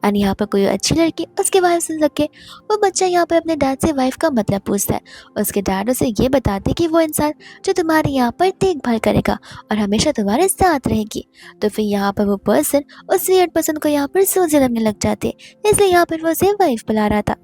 एंड यहाँ पर कोई अच्छी लड़की उसके वाइफ से सके। वो बच्चा यहाँ पर अपने डैड से वाइफ का मतलब पूछता है। उसके डैड उसे ये बताते कि वो इंसान जो तुम्हारे यहाँ पर देखभाल करेगा और हमेशा तुम्हारे साथ रहेगी। तो फिर यहाँ पर वो पर्सन उस वियर्ड पर्सन को यहाँ पर सूजी लगने लग जाते, इसलिए यहाँ पर वो उसे वाइफ बुला रहा था।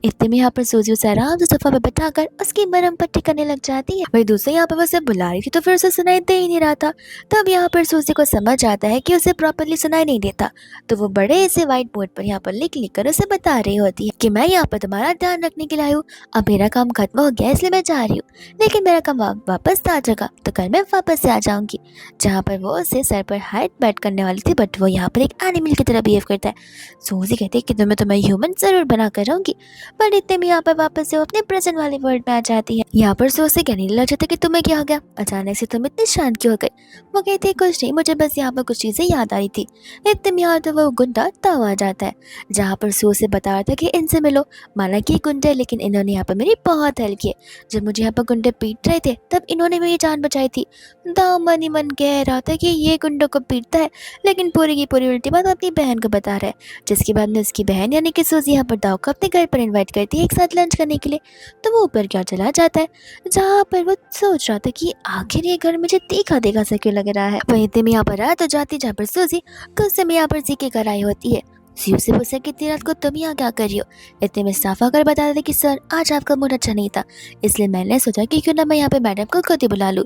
इतने में यहाँ पर सूजी उसे आराम से सोफा पर बैठाकर उसकी मरहम पट्टी करने लग जाती है। वही दूसरे यहाँ पर वो उसे बुला रही थी तो फिर उसे सुनाई दे ही नहीं रहा था। तब यहाँ पर सूजी को समझ आता है कि उसे प्रॉपरली सुनाई नहीं देता, तो वो बड़े से व्हाइट बोर्ड पर यहाँ पर लिख कर उसे बता रही होती है कि मैं यहाँ पर तुम्हारा ध्यान रखने के लिए आई हूँ। अब मेरा काम खत्म हो गया इसलिए मैं जा रही हूँ, लेकिन मेरा काम वापस आ जाएगा तो कल मैं वापस से आ जाऊंगी। जहाँ पर वो उसे सर पर हाइट बैठ करने वाली थी, बट वो यहाँ पर एक एनिमल की तरह बिहेव करता है। सूजी कहती है कि मैं ह्यूमन जरूर बना कर रहूंगी, पर इतने में यहाँ पर वापस से वो अपने प्रेजेंट वाले वर्ल्ड में आ जाती है। यहाँ पर सूजी कहने लग जाता है कि तुम्हें क्या हो गया, अचानक से तुम इतनी शांत क्यों हो गई। वो कहती है कुछ नहीं, मुझे बस यहाँ पर कुछ चीजें याद आई थी। इतने में यहाँ तो वो गुंडा ताव आ जाता है, जहाँ पर सू से बता रहा था कि इनसे मिलो। माना कि गुंडे, लेकिन इन्होंने यहाँ पर मेरी बहुत हेल्प की। जब मुझे यहाँ पर गुंडे पीट रहे थे तब इन्होंने मेरी जान बचाई थी। दाव मन ही मन कह रहा था कि ये गुंडों को पीटता है, लेकिन पूरी की पूरी उल्टी बात अपनी बहन को बता रहा है। जिसके बाद में उसकी बहन यानी कि सूजी यहाँ पर दाव को अपने घर पर इन्वाइट करती है एक साथ लंच करने के लिए। तो वो ऊपर क्या चला जाता है, जहाँ पर वो सोच रहा था कि आखिर ये घर मुझे देखा देखा सा क्यों लग रहा है। वहीं इतने में यहाँ पर रात हो जाती जहाँ पर सूजी कुछ समय यहाँ पर जी के घर आई होती है। सीयू से पूछा कि इतनी रात को तुम यहाँ क्या कर रही हो। इतने में स्टाफ आकर बता रहे थे कि सर आज आपका मूड अच्छा नहीं था, इसलिए मैंने सोचा कि क्यों ना मैं यहाँ पे मैडम को खुद ही बुला लूँ।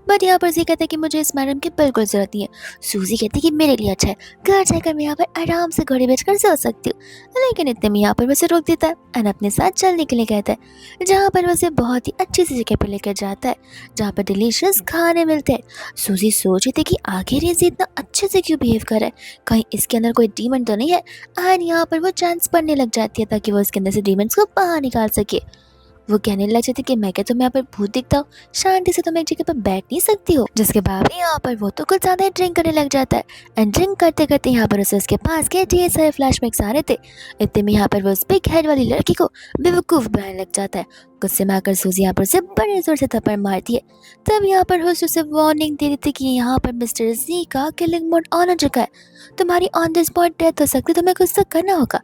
बट यहाँ पर ज़ी कहता है कि मुझे इस मैडम की बिल्कुल ज़रूरत नहीं है। सूज़ी कहती है कि मेरे लिए अच्छा है, घर जाकर मैं यहाँ पर आराम से घड़ी बेचकर सो सकती हूँ। लेकिन इतने में यहाँ पर वैसे रोक देता है एंड अपने साथ चलने के लिए कहता है, जहाँ पर वैसे बहुत ही अच्छी सी जगह पर लेकर जाता है, जहाँ पर डिलीशियस खाने मिलते हैं। सूज़ी सोच रही थी कि आखिर ये ज़ी इतना अच्छे से क्यों बिहेव कर रहा है, कहीं इसके अंदर कोई डीमन तो नहीं है। एंड यहाँ पर वो चांस पढ़ने लग जाती है ताकि वो इसके अंदर से डीमंस को बाहर निकाल सके। वो कहने लग जाती कि मैं क्या तुम्हें यहाँ पर भूत दिखता हूँ, शांति से तुम एक जगह पर बैठ नहीं सकती हो। जिसके बाद भी यहाँ पर वो तो कुछ ज्यादा ही ड्रिंक करने लग जाता है एंड ड्रिंक करते करते यहाँ पर उसे उसके पास के ढेर सारे फ्लैशबैक्स आ रहे थे। इतने में यहाँ पर वो उस बिग हेड वाली लड़की को बेवकूफ बनाने लग जाता है। गुस्से में आकर सूजी यहाँ पर उसे बड़े जोर से थप्पड़ मारती है। तब यहाँ पर होस्ट उसे वार्निंग दे रही थी कि यहाँ पर मिस्टर जी का किलिंग मोड ऑन हो चुका है, तुम्हारी ऑन द स्पॉट डेथ हो सकती है, तुम्हें कुछ तो करना होगा।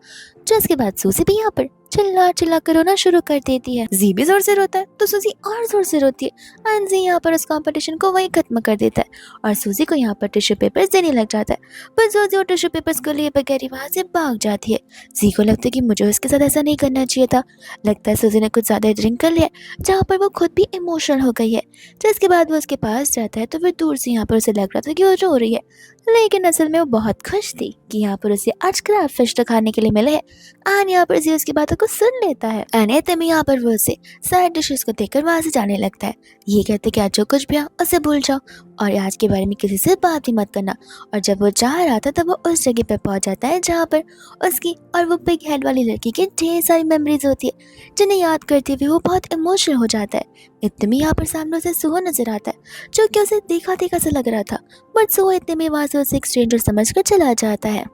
जिसके बाद सूजी भी यहाँ पर चिल्ला चिल्ला कर रोना शुरू कर देती है। जी भी जोर से रोता है तो सूजी और जोर से रोती है एंड जी यहाँ पर उस कंपटीशन को वहीं खत्म कर देता है और सूजी को यहाँ पर टिश्यू पेपर्स देने लग जाता है। पर सूजी और टिश्यू पेपर्स को लिए बगैर ही वहाँ से भाग जाती है। जी को लगता है कि मुझे उसके साथ ऐसा नहीं करना चाहिए था। लगता है सूजी ने कुछ ज़्यादा ड्रिंक कर लिया, जहाँ पर वो खुद भी इमोशनल हो गई है। जिसके बाद वो उसके पास जाता है तो फिर दूर से यहाँ पर उसे लग रहा था कि वो रो रही है, लेकिन असल में वो बहुत खुश थी कि यहाँ पर उसे आज क्रैब फिश तो खाने के लिए मिले है। एंड यहाँ पर जी उसकी बातों को सुन लेता है एंड इतने में यहाँ पर वो उसे साइड डिशेस को देखकर वहां से जाने लगता है। ये कहते कि आज जो कुछ भी हो उसे भूल जाओ और आज के बारे में किसी से बात ही मत करना। और जब वो जा रहा था तब वो उस जगह पर पहुंच जाता है जहाँ पर उसकी और वो बिग हेड वाली लड़की की ढेर सारी मेमोरीज होती है, जिन्हें याद करते हुए वो बहुत इमोशनल हो जाता है। इतने में यहाँ पर सामने उसे सुहो नजर आता है, जो कि उसे देखा देखा सा लग रहा था, बट सुहो इतने में वहां से उसे एक स्ट्रेंजर समझकर चला जाता है।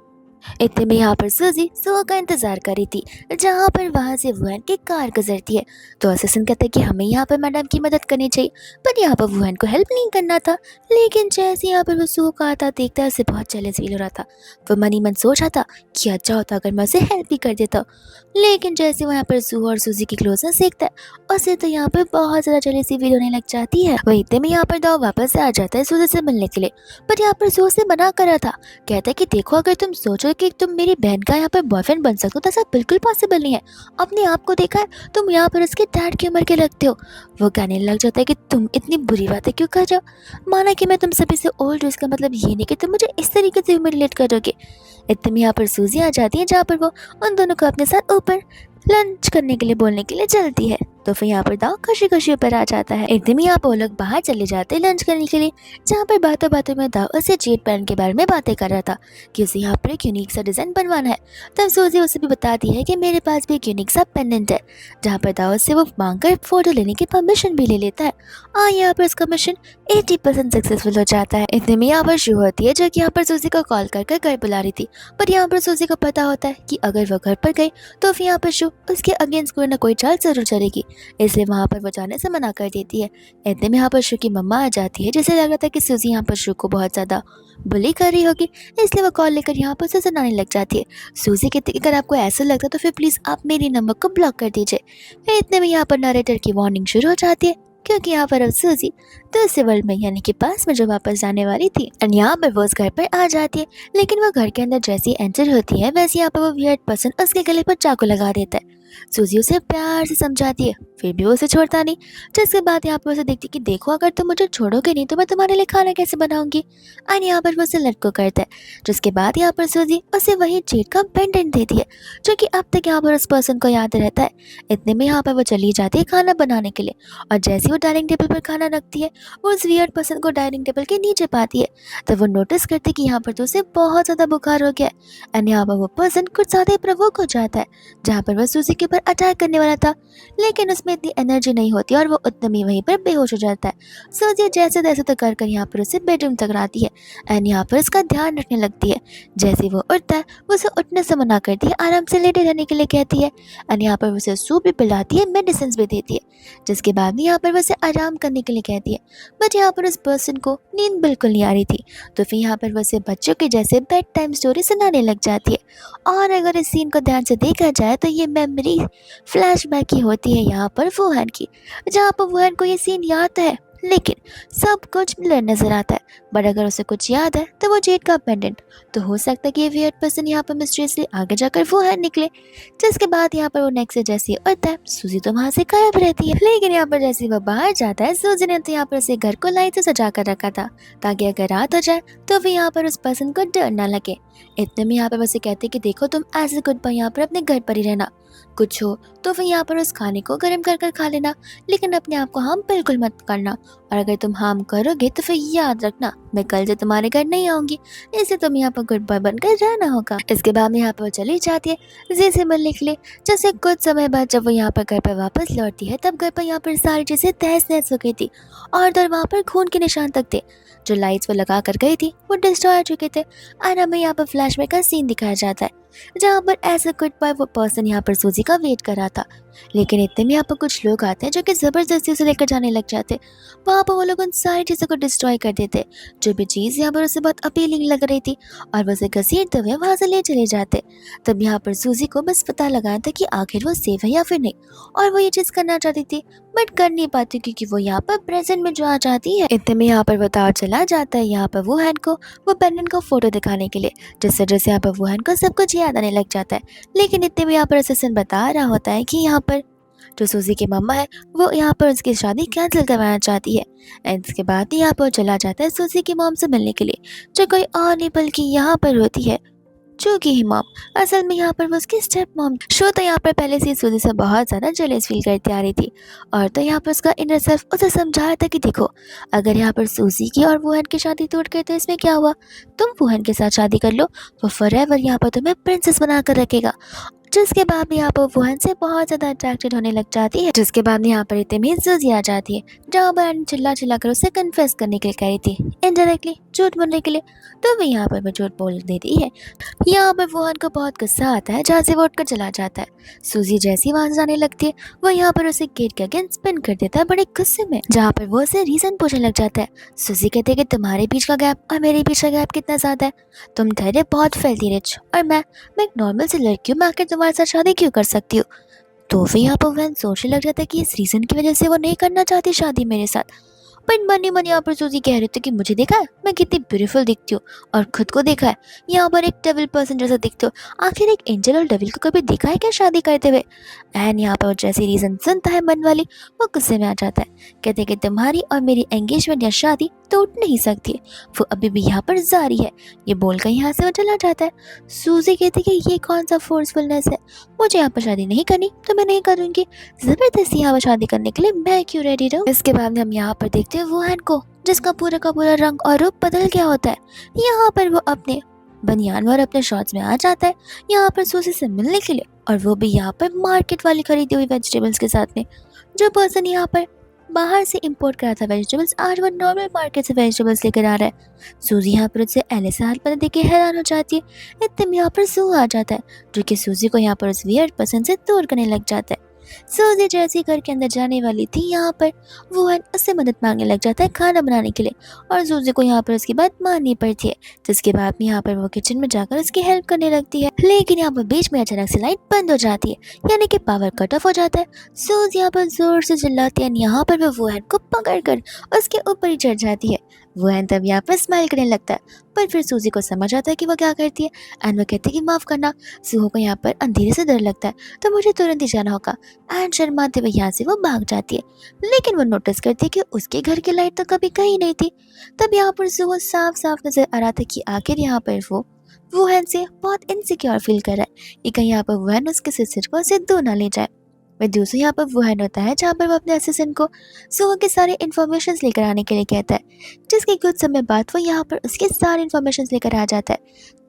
इतने में यहाँ पर सूजी सुहा का इंतजार कर रही थी, जहाँ पर वहां से वुहान की कार गुजरती है। तो असिस्टेंट कहता है कि हमें यहाँ पर मैडम की मदद करनी चाहिए, पर यहाँ पर वुहान को हेल्प नहीं करना था। लेकिन जैसे यहाँ पर वो सुहा का आता देखता है, उसे बहुत जेलस फील हो रहा था। वो मन ही मन सोच रहा था कि अच्छा होता अगर मैं उसे हेल्प भी कर देता। लेकिन जैसे वो यहाँ पर सुहा और सूजी की क्लोजनेस देखता है, उसे तो यहाँ पर बहुत ज्यादा जेलसी फील होने लग जाती है। वही इतने में यहाँ पर दाव वापस आ जाता है सूजी से मिलने के लिए, पर यहाँ पर सुहा से मना कर रहा था। कहता है कि देखो अगर तुम सोचो कि तुम मेरी बहन का यहाँ पर बॉयफ्रेंड बन सकते हो तो ऐसा बिल्कुल पॉसिबल नहीं है। अपने आप को देखा है, तुम यहाँ पर उसके डैड की उम्र के लगते हो। वो कहने लग जाता है कि तुम इतनी बुरी बातें क्यों कर रहे हो, माना कि मैं तुम सभी से ओल्ड हूँ, इसका मतलब ये नहीं कि तुम मुझे इस तरीके से रिलेट करोगे। इतने में यहाँ पर सूजी आ जाती है, जहाँ पर वो उन दोनों को अपने साथ ऊपर लंच करने के लिए बोलने के लिए चलती है। तो फिर यहाँ पर दाव खुशी खुशी ऊपर आ जाता है। एकदम यहाँ पर वो लोग बाहर चले जाते हैं लंच करने के लिए, जहाँ पर बातों बातों में दाव उसे जेट पैन के बारे में बातें कर रहा था कि उसे यहाँ पर एक यूनिक सा डिजाइन बनवाना है। तब सूजी उसे भी बताती है कि मेरे पास भी एक यूनिक सा पेंडेंट है, जहाँ पर दाव से वो मांगकर फोटो लेने की परमिशन भी ले लेता है। यहाँ पर उसका मिशन 80% सक्सेसफुल हो जाता है। इतने में यहाँ पर शुरू होती है, जो कि यहाँ पर सूजी को कॉल कर घर बुला रही थी। पर यहाँ पर सूजी को पता होता है कि अगर वो घर पर गई तो फिर यहाँ पर शू उसके अगेंस्ट कोई ना कोई चाल जरूर चलेगी, इसलिए वहाँ पर वो जाने से मना कर देती है। इतने में यहाँ पर शू की मम्मा आ जाती है, जिसे लग रहा था कि सूजी यहाँ पर शू को बहुत ज़्यादा बुली कर रही होगी, इसलिए वो कॉल लेकर यहाँ पर उसे सुनाने लग जाती है। सूजी कहती है अगर आपको ऐसा लगता है तो फिर प्लीज़ आप मेरे नंबर को ब्लॉक कर दीजिए। इतने में यहाँ पर नरेटर की वार्निंग शुरू हो जाती है, क्योंकि यहाँ पर अब सूजी दूसरे वर्ल्ड में यानी कि पास में जो वापस जाने वाली थी और यहाँ पर वो उस घर पर आ जाती है। लेकिन वो घर के अंदर जैसी एंटर होती है, वैसे यहाँ पर वो वियर्ड पर्सन उसके गले पर चाकू लगा देता है। सूजी उसे प्यार से समझाती है, फिर भी वो उसे छोड़ता नहीं। जिसके बाद यहाँ पर उसे देखती कि देखो अगर तुम मुझे छोड़ोगे नहीं तो मैं तुम्हारे लिए खाना कैसे बनाऊंगी। और यहाँ पर वो उसे लटको करता है। जिसके बाद यहाँ पर सूजी उसे वही जेट का पेंडेंट देती है, जो कि अब तक यहाँ पर उस पर्सन को याद रहता है। इतने में यहाँ पर वो चली जाती है खाना बनाने के लिए, और जैसे वो डाइनिंग टेबल पर खाना रखती है, वो उस वियर्ड पर्सन को डाइनिंग टेबल के नीचे पाती है। तब वो नोटिस करती कि यहाँ पर तो उसे बहुत ज़्यादा बुखार हो गया है। एंड यहाँ पर वो पर्सन कुछ ज़्यादा ही प्रवोक हो जाता है, जहाँ पर वह सूजी के ऊपर अटैक करने वाला था, लेकिन उसमें इतनी एनर्जी नहीं होती और वो उतना ही वहीं पर बेहोश हो जाता है। सूजी जैसे तैसे तो कर यहाँ पर उसे बेडरूम तक लाती है एंड यहाँ पर उसका ध्यान रखने लगती है। जैसे वो उठता है, वो उसे उठने से मना करती है, आराम से लेटे रहने के लिए कहती है। एंड यहाँ पर उसे सूप भी पिलाती है, मेडिसिन भी देती है। जिसके बाद भी यहाँ पर वो उसे आराम करने के लिए कहती है, बट यहाँ पर उस पर्सन को नींद बिल्कुल नहीं आ रही थी। तो फिर यहाँ पर वो उसे बच्चों के जैसे बेड टाइम स्टोरी सुनाने लग जाती है। और अगर इस सीन को ध्यान से देखा जाए तो ये मेमोरी फ्लैशबैक ही होती है यहाँ पर वुहान की, जहाँ पर वुहान को ये सीन याद है लेकिन सब कुछ ब्लर नजर आता है। बट अगर उसे कुछ याद है तो वो जेड का पेंडेंट। तो हो सकता है कि ये वियर्ड पर्सन यहाँ पर मिस्टीरियसली आगे जाकर वो है निकले। जिसके बाद यहाँ पर वो नेक्स्ट से जैसे ही उठता है, सूजी तो वहाँ से गायब रहती है। लेकिन यहाँ पर जैसे ही वो बाहर जाता है, सूजी ने तो यहाँ पर उसे घर को लाइट से सजा कर रखा था ताकि अगर रात हो जाए तो भी यहाँ पर उस पर्सन को डर ना लगे। इतने में यहाँ पर वैसे कहते कि देखो तुम एज ए गुड बाय यहाँ पर अपने घर पर ही रहना, कुछ हो तो फिर यहाँ पर उस खाने को गर्म कर कर खा लेना, लेकिन अपने आप को हार्म बिल्कुल मत करना। और अगर तुम हार्म करोगे तो फिर याद रखना मैं कल से तुम्हारे घर नहीं आऊंगी, इससे तुम यहाँ पर गुड बाय बनकर रहना होगा। इसके बाद में यहाँ पर वो चली जाती है जी से मिलने के लिए। जैसे कुछ समय बाद जब वो यहाँ पर घर पर वापस लौटती है, तब घर पर यहाँ पर सारी चीजें तहस नहस हो गई थी और उधर वहाँ पर खून के निशान तक थे। जो लाइट्स वो लगा कर गई थी वो डिस्ट्रॉय हो चुके थे। और हमें यहाँ पर फ्लैशबैक का सीन दिखाया जाता है जहाँ पर ऐसा गुड बाय वो पर्सन यहाँ पर सूजी का वेट कर रहा था। लेकिन इतने में यहाँ पर कुछ लोग आते हैं जो कि जबरदस्ती उसे लेकर जाने लग जाते। वहाँ पर वो लोग उन सारी चीज़ों को डिस्ट्रॉय कर देते, जो भी चीज़ यहाँ पर उसे बहुत अपीलिंग लग रही थी, और वो उसे घसीटते हुए वहाँ से ले चले जाते। तब यहाँ पर सूजी को बस पता लगाया था कि आखिर वो सेफ है या फिर नहीं, और वो ये चीज़ करना चाहती थी बट कर नहीं पाती क्योंकि वो यहाँ पर प्रेजेंट में जो आ जाती है। इतने में यहाँ पर वो तार चला जाता है यहाँ पर वुहान को वो पेंडेंट को फोटो दिखाने के लिए, जिससे जैसे यहाँ पर वुहान को सब कुछ याद आने लग जाता है। लेकिन इतने में यहाँ पर असिस्टेंट बता रहा होता है कि यहाँ पर जो सूजी की मम्मा है वो यहाँ पर उसकी शादी कैंसिल करवाना चाहती है। एंड इसके बाद यहाँ पर चला जाता है सूजी की मॉम से मिलने के लिए, जो कोई और नहीं बल्कि यहाँ पर होती है जो कि ही मॉम। असल में यहाँ पर वो उसकी स्टेप मॉम। शो तो यहाँ पर पहले से सूजी से बहुत ज़्यादा जेलस फील करती आ रही थी, और तो यहाँ पर उसका इनर सेल्फ उसे समझा रहा था कि देखो अगर यहाँ पर सूजी की और वुहान की शादी टूट गई तो इसमें क्या हुआ, तुम वुहान के साथ शादी कर लो, वो फॉरएवर यहाँ पर तुम्हें प्रिंसेस बना कर रखेगा। जिसके बाद यहाँ पर वुहान से बहुत ज़्यादा अट्रैक्टेड होने लग जाती है। जिसके बाद यहाँ पर इतने में सूजी आ जाती है, जहाँ पर चिल्ला चिल्ला कर उसे कन्फेस करने के लिए कह रही थी, इनडायरेक्टली झूठ बोलने के लिए। तो वो यहाँ पर झूठ बोल देती है। यहाँ पर वुहान को बहुत गुस्सा आता है, जहाँ से वो उठकर चला जाता है। सूजी जैसी वहां से जाने लगती है, वो यहाँ पर उसे गेट के अगेंस्ट स्पिन कर देता है बड़े गुस्से में, जहाँ पर वो उसे रीजन पूछने लग जाता है। सूजी कहते हैं कि तुम्हारे बीच का गैप और मेरे बीच का गैप कितना ज्यादा है, तुम ठहरे बहुत फिल्थी रिच और मैं एक नॉर्मल सी लड़की हूँ, मैं आखिर तुम्हारे साथ शादी क्यों कर सकती हूँ। तो फिर यहाँ पर वुहान सोचने लग जाता है कि इस रीजन की वजह से वो नहीं करना चाहती शादी मेरे साथ। पर मनी मनी यहाँ पर सूजी कह रहे थे कि मुझे देखा है मैं कितनी ब्यूटीफुल दिखती हूँ, और खुद को देखा है यहाँ पर एक डेविल पर्सन जैसा दिखते हो, आखिर एक एंजल और डेविल को कभी देखा है क्या शादी करते हुए। एंड यहाँ पर जैसी रीजन सुनता है मन वाली, वो गुस्से में आ जाता है, कहते कि तुम्हारी और मेरी एंगेजमेंट या शादी टूट नहीं सकती, वो अभी भी यहाँ पर जारी है। ये बोलकर यहाँ से वो चला जाता है। सूजी कहती कि ये कौन सा फोर्सफुलनेस है, मुझे यहाँ पर शादी नहीं करनी तो मैं नहीं करूँगी, जबरदस्ती यहाँ पर शादी करने के लिए मैं क्यों रेडी रहूँ। इसके बाद हम यहाँ पर देखते हैं वुहान को, जिसका पूरा का पूरा रंग और रूप बदल गया होता है। यहाँ पर वो अपने बनियान और अपने शॉर्ट्स में आ जाता है यहाँ पर सूजी से मिलने के लिए, और वो भी यहाँ पर मार्केट वाली खरीदी हुई वेजिटेबल्स के साथ में। जो पर्सन यहाँ पर बाहर से इंपोर्ट करा था वेजिटेबल्स, आज वो नॉर्मल मार्केट से वेजिटेबल्स लेकर आ रहा है। सूजी यहाँ पर उससे एले से हाल देख के हैरान हो जाती है। इतने में यहाँ पर जू आ जाता है, जो कि सूजी को यहाँ पर उस वियर्ड पर्सन से दूर करने लग जाता है। सूजी जैसी घर के अंदर जाने वाली थी, यहाँ पर वुहान उससे मदद मांगने लग जाता है खाना बनाने के लिए, और सूजी को यहाँ पर उसकी बात माननी पड़ती है। जिसके बाद में यहाँ पर वो किचन में जाकर उसकी हेल्प करने लगती है। लेकिन यहाँ पर बीच में अचानक से लाइट बंद हो जाती है, यानी कि पावर कट ऑफ हो जाता है। सूजी यहाँ पर जोर से चिल्लाती है, यहाँ पर वो वुहान को पकड़ कर उसके ऊपर ही चढ़ जाती है। वुहान तब यहाँ पर स्माइल करने लगता है, पर फिर सूजी को समझ आता है कि वो क्या करती है, एंड वो कहती है कि माफ करना, सूहो को यहाँ पर अंधेरे से डर लगता है तो मुझे तुरंत ही जाना होगा। एंड शर्माते हुए यहाँ से वो भाग जाती है। लेकिन वो नोटिस करती है कि उसके घर की लाइट तो कभी कहीं नहीं थी। तब यहाँ पर सूहो साफ साफ नजर आ रहा था कि आखिर यहाँ पर वो वुहान से बहुत इनसिक्योर फील कर रहा है कि कहीं यहाँ पर वुहान उसके सिस्टर को उससे दूर ना ले जाए। वह दूसरे यहाँ पर वुहान होता है, जहाँ पर वो अपने असिस्टेंट को सूहो के सारे इन्फॉर्मेशन लेकर आने के लिए कहता है, जिसके कुछ समय बाद वो यहाँ पर उसके सारे इन्फॉर्मेशन लेकर आ जाता है।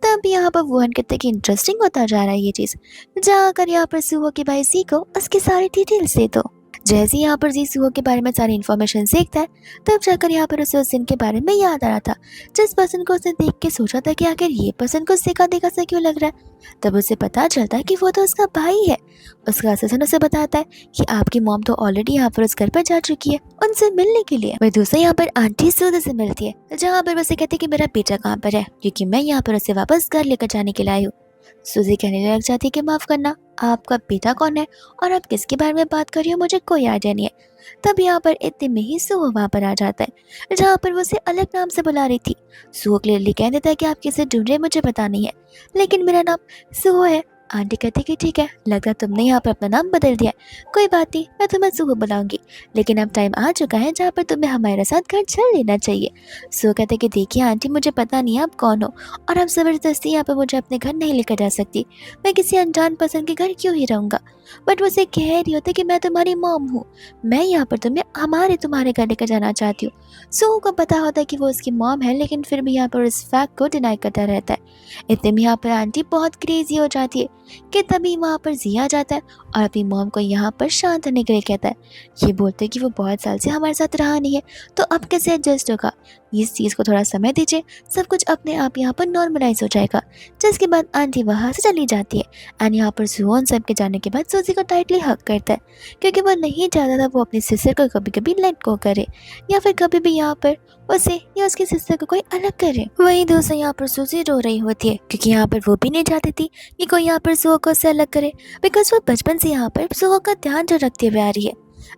तब यहाँ पर वुहान कहते हैं कि इंटरेस्टिंग होता जा रहा है ये चीज़, जाकर यहाँ पर सूहो के भाई सी को उसकी सारी डिटेल्स दे दो। जैसे ही यहाँ पर जी सूहो के बारे में सारी इन्फॉर्मेशन सीखता है, तब जाकर यहाँ पर उसे उस दिन के बारे में याद आ रहा था, जिस पर्सन को उसने देख के सोचा था कि आखिर ये पर्सन को देखा देखा सा क्यों लग रहा है। तब उसे पता चलता है कि वो तो उसका भाई है। उसका असिस्टेंट उसे बताता है कि आपकी मॉम तो ऑलरेडी यहाँ पर उस घर पर जा चुकी है उनसे मिलने के लिए। वह दूसरे यहाँ पर आंटी सूद से मिलती है, जहाँ पर उसे कहते कि मेरा बेटा कहाँ पर है, क्योंकि मैं यहाँ पर उसे वापस घर लेकर जाने के लिए आई हूँ। सूजी कहने लग जाती है कि माफ़ करना, आपका बेटा कौन है और आप किसके बारे में बात कर रही हो, मुझे कोई आइडिया नहीं है। तब यहाँ पर इतने में ही सुहो वहाँ पर आ जाता है, जहाँ पर वो उसे अलग नाम से बुला रही थी। सुहो क्लियरली कह देता है कि आप किसे ढूंढ रहे हैं मुझे पता नहीं है, लेकिन मेरा नाम सुहो है। आंटी कहती कि ठीक है, लगता है तुमने यहाँ पर अपना नाम बदल दिया है। कोई बात नहीं, मैं तुम्हें सुहो बुलाऊंगी, लेकिन अब टाइम आ चुका है जहाँ पर तुम्हें हमारे साथ घर चल लेना चाहिए। सुहो कहते कि देखिए आंटी, मुझे पता नहीं है आप कौन हो, और आप ज़बरदस्ती यहाँ पर मुझे अपने घर नहीं लेकर जा सकती। मैं किसी अनजान पर्सन के घर क्यों ही रहूँगा। बट वो उसे कह रही होती कि मैं तुम्हारी मॉम हूँ, मैं यहाँ पर तुम्हें तुम्हारे घर लेकर जाना चाहती हूँ। सुहो को पता होता है कि वो उसकी मॉम है, लेकिन फिर भी यहाँ पर उस फैक्ट को डिनाई करता रहता है। इतने में यहाँ पर आंटी बहुत क्रेजी हो जाती है कि तभी वहाँ पर जिया जाता है और अपनी मॉम को यहाँ पर शांत होने के लिए कहता है। ये बोलते कि वो बहुत साल से हमारे साथ रहा नहीं है, तो अब कैसे एडजस्ट होगा। इस चीज़ को थोड़ा समय दीजिए, सब कुछ अपने आप यहाँ पर नॉर्मलाइज हो जाएगा। जिसके बाद आंटी वहाँ से चली जाती है एंड यहाँ पर सुहोन सब के जाने के बाद सूजी को टाइटली हक करता है, क्योंकि वो नहीं चाहता था वो अपनी सिस्टर को कभी कभी लेट गो करे, या फिर कभी भी यहाँ पर उसे या उसकी सिस्टर को कोई अलग करे। वहीं दूसरा यहाँ पर सूजी रो रही होती है, क्योंकि यहाँ पर वो भी नहीं चाहती थी कि कोई यहाँ पर सुहो को उससे अलग करे, बिकॉज वो बचपन से यहाँ पर सुहो का ध्यान जो रखते हुए आ रही है।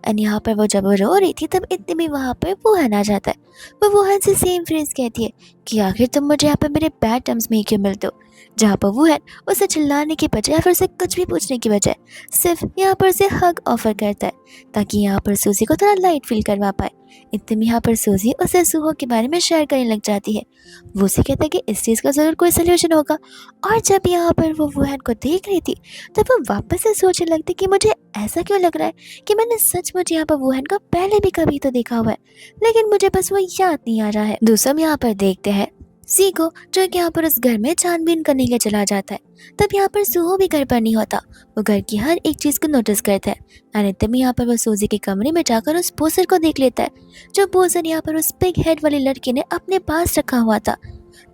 एंड यहाँ पर वो जब वो रो रही थी तब इतने में वहाँ पर वुहान आ जाता है। वो वुहान से सेम फ्रेज कहती है कि आखिर तुम मुझे यहाँ पर मेरे बैड टर्म्स में ही क्यों मिलते हो। जहाँ पर वुहान उसे चिल्लाने की बजाय या फिर उसे कुछ भी पूछने की बजाय सिर्फ यहाँ पर उसे हग ऑफर करता है, ताकि यहाँ पर सूजी को थोड़ा लाइट फील करवा पाए। इतने में यहाँ पर सूजी उसे सुहो के बारे में शेयर करने लग जाती है। वो उसे कहता है कि इस चीज़ का ज़रूर कोई सोल्यूशन होगा। और जब यहाँ पर वो वुहान को देख रही थी तब वो वापस से सोचने लगती कि मुझे ऐसा क्यों लग रहा है कि मैंने सचमुच यहाँ पर वुहान को पहले भी कभी तो देखा हुआ है, लेकिन मुझे बस वो याद नहीं आ रहा है। दूसरा हम यहाँ पर देखते हैं सी को, जो कि यहाँ पर उस घर में छानबीन करने के लिए चला जाता है। तब यहाँ पर सुहो भी घर पर नहीं होता। वो घर की हर एक चीज़ को नोटिस करता है एंड इतने में यहाँ पर वो सूजी के कमरे में जाकर उस पोस्टर को देख लेता है, जो पोस्टर यहाँ पर उस पिग हेड वाली लड़की ने अपने पास रखा हुआ था।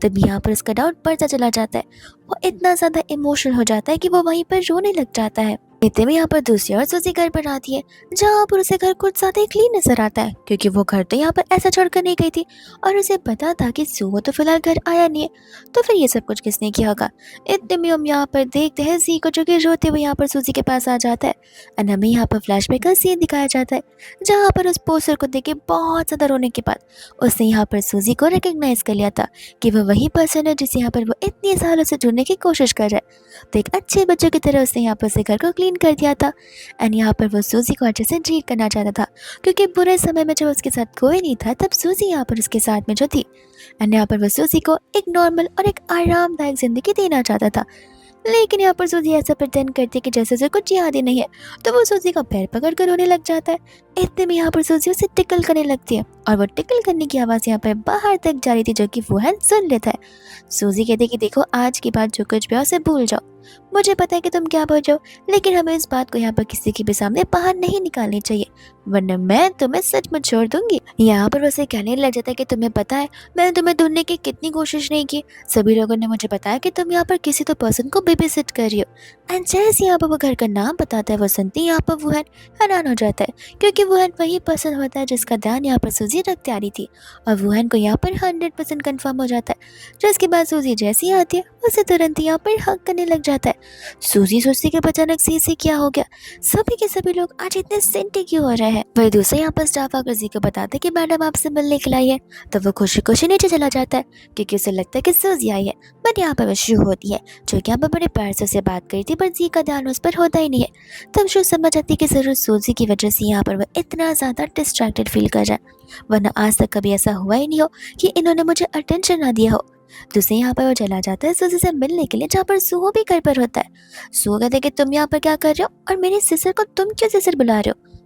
तब यहाँ पर उसका डाउट बढ़ता चला जाता है। वो इतना ज़्यादा इमोशनल हो जाता है कि वो वहीं पर रोने लग जाता है। इतने में यहाँ पर दूसरी ओर सूजी घर पर आती है, जहाँ पर उसे घर कुछ ज़्यादा ही क्लीन नजर आता है, क्योंकि वो घर तो यहाँ पर ऐसा छोड़कर नहीं गई थी और उसे पता था कि सुहो तो फिलहाल घर आया नहीं है, तो फिर ये सब कुछ किसने किया होगा। इतने में हम यहाँ पर देखते हैं सी को, जो कि रोते हुए यहाँ पर सूजी के पास आ जाता है एंड हमें यहाँ पर फ्लैशबैक का सीन दिखाया जाता है, जहाँ पर उस पोस्टर को देख के बहुत ज़्यादा रोने के बाद उसने यहाँ पर सूजी को रिकग्नाइज कर लिया था कि वो वही पर्सन है जिसे यहाँ पर वो इतने सालों से ढूंढने की कोशिश कर रहा है। तो एक अच्छे बच्चों की तरह उसने यहाँ पर उसे घर को क्लीन कर दिया था एंड यहाँ पर वो सूजी को अच्छे से ट्रीट करना चाहता था, क्योंकि बुरे समय में जब उसके साथ कोई नहीं था तब सूजी यहाँ पर उसके साथ में जो थी एंड यहाँ पर वो सूजी को एक नॉर्मल और एक आरामदायक जिंदगी देना चाहता था। लेकिन यहाँ पर सूजी ऐसा प्रेटेंड करती है कि जैसे उसे कुछ याद ही नहीं है, तो वो सूजी का पैर पकड़ कर रोने लग जाता है। इतने में यहाँ पर सूजी उसे टिकल करने लगती है और वो टिकल करने की आवाज़ यहाँ पर बाहर तक जा रही थी, जो कि वुहान सुन लेता है। सूजी कहती है कि देखो, आज की बात जो कुछ भी है उसे भूल जाओ, मुझे पता है कि तुम क्या बोल रहे हो, लेकिन हमें इस बात को यहाँ पर किसी के भी सामने बाहर नहीं निकालनी चाहिए, वरना मैं तुम्हें सचमुच छोड़ दूंगी। यहाँ पर उसे कहने लग जाता है कि तुम्हें पता है मैंने तुम्हें ढूंढने की कितनी कोशिश नहीं की, सभी लोगों ने मुझे बताया कि तुम यहाँ पर किसी तो पर्सन को बेबी सिट कर रही हो। एंड जैसे यहाँ पर वो घर का नाम बताता है, वो सुनती यहाँ पर वुहान हैरान हो जाता है, क्योंकि वुहान वही पर्सन होता है जिसका ध्यान यहाँ पर सूजी रखती आ रही थी। और वुहान को यहाँ पर 100% कन्फर्म हो जाता है, जिसके बाद सूजी जैसी आती है उसे तुरंत यहाँ पर हक करने लग जाता है। सूजी सोचती कि अचानक से इसे क्या हो गया, सभी के सभी लोग आज इतने सेंटी क्यों हो रहे हैं। वही दूसरे यहाँ पर स्टाफ आकर जी को बताते हैं कि मैडम आपसे मिलने के लिए है, तो वो खुशी खुशी नीचे चला जाता है, क्योंकि उसे लगता है कि सूजी आई है। बट यहाँ पर वो शू होती है, जो कि यहाँ पर बड़े प्यार से उसे बात करी थी, पर जी का ध्यान उस पर होता ही नहीं है। तब शू समझ आती है कि जरूर सूजी की वजह से यहाँ पर वो इतना ज़्यादा डिस्ट्रैक्टेड फील कर रहा है, वरना आज तक कभी ऐसा हुआ ही नहीं हो कि इन्होंने मुझे अटेंशन ना दिया हो। दूसरे यहाँ पर वो चला जाता है सूजी से मिलने के लिए, जहाँ पर सुहो भी घर पर होता है। सुहो कहते कि तुम यहाँ पर क्या कर रहे हो और मेरी सिस्टर को तुम क्यों सिस्टर बुला रहे हो।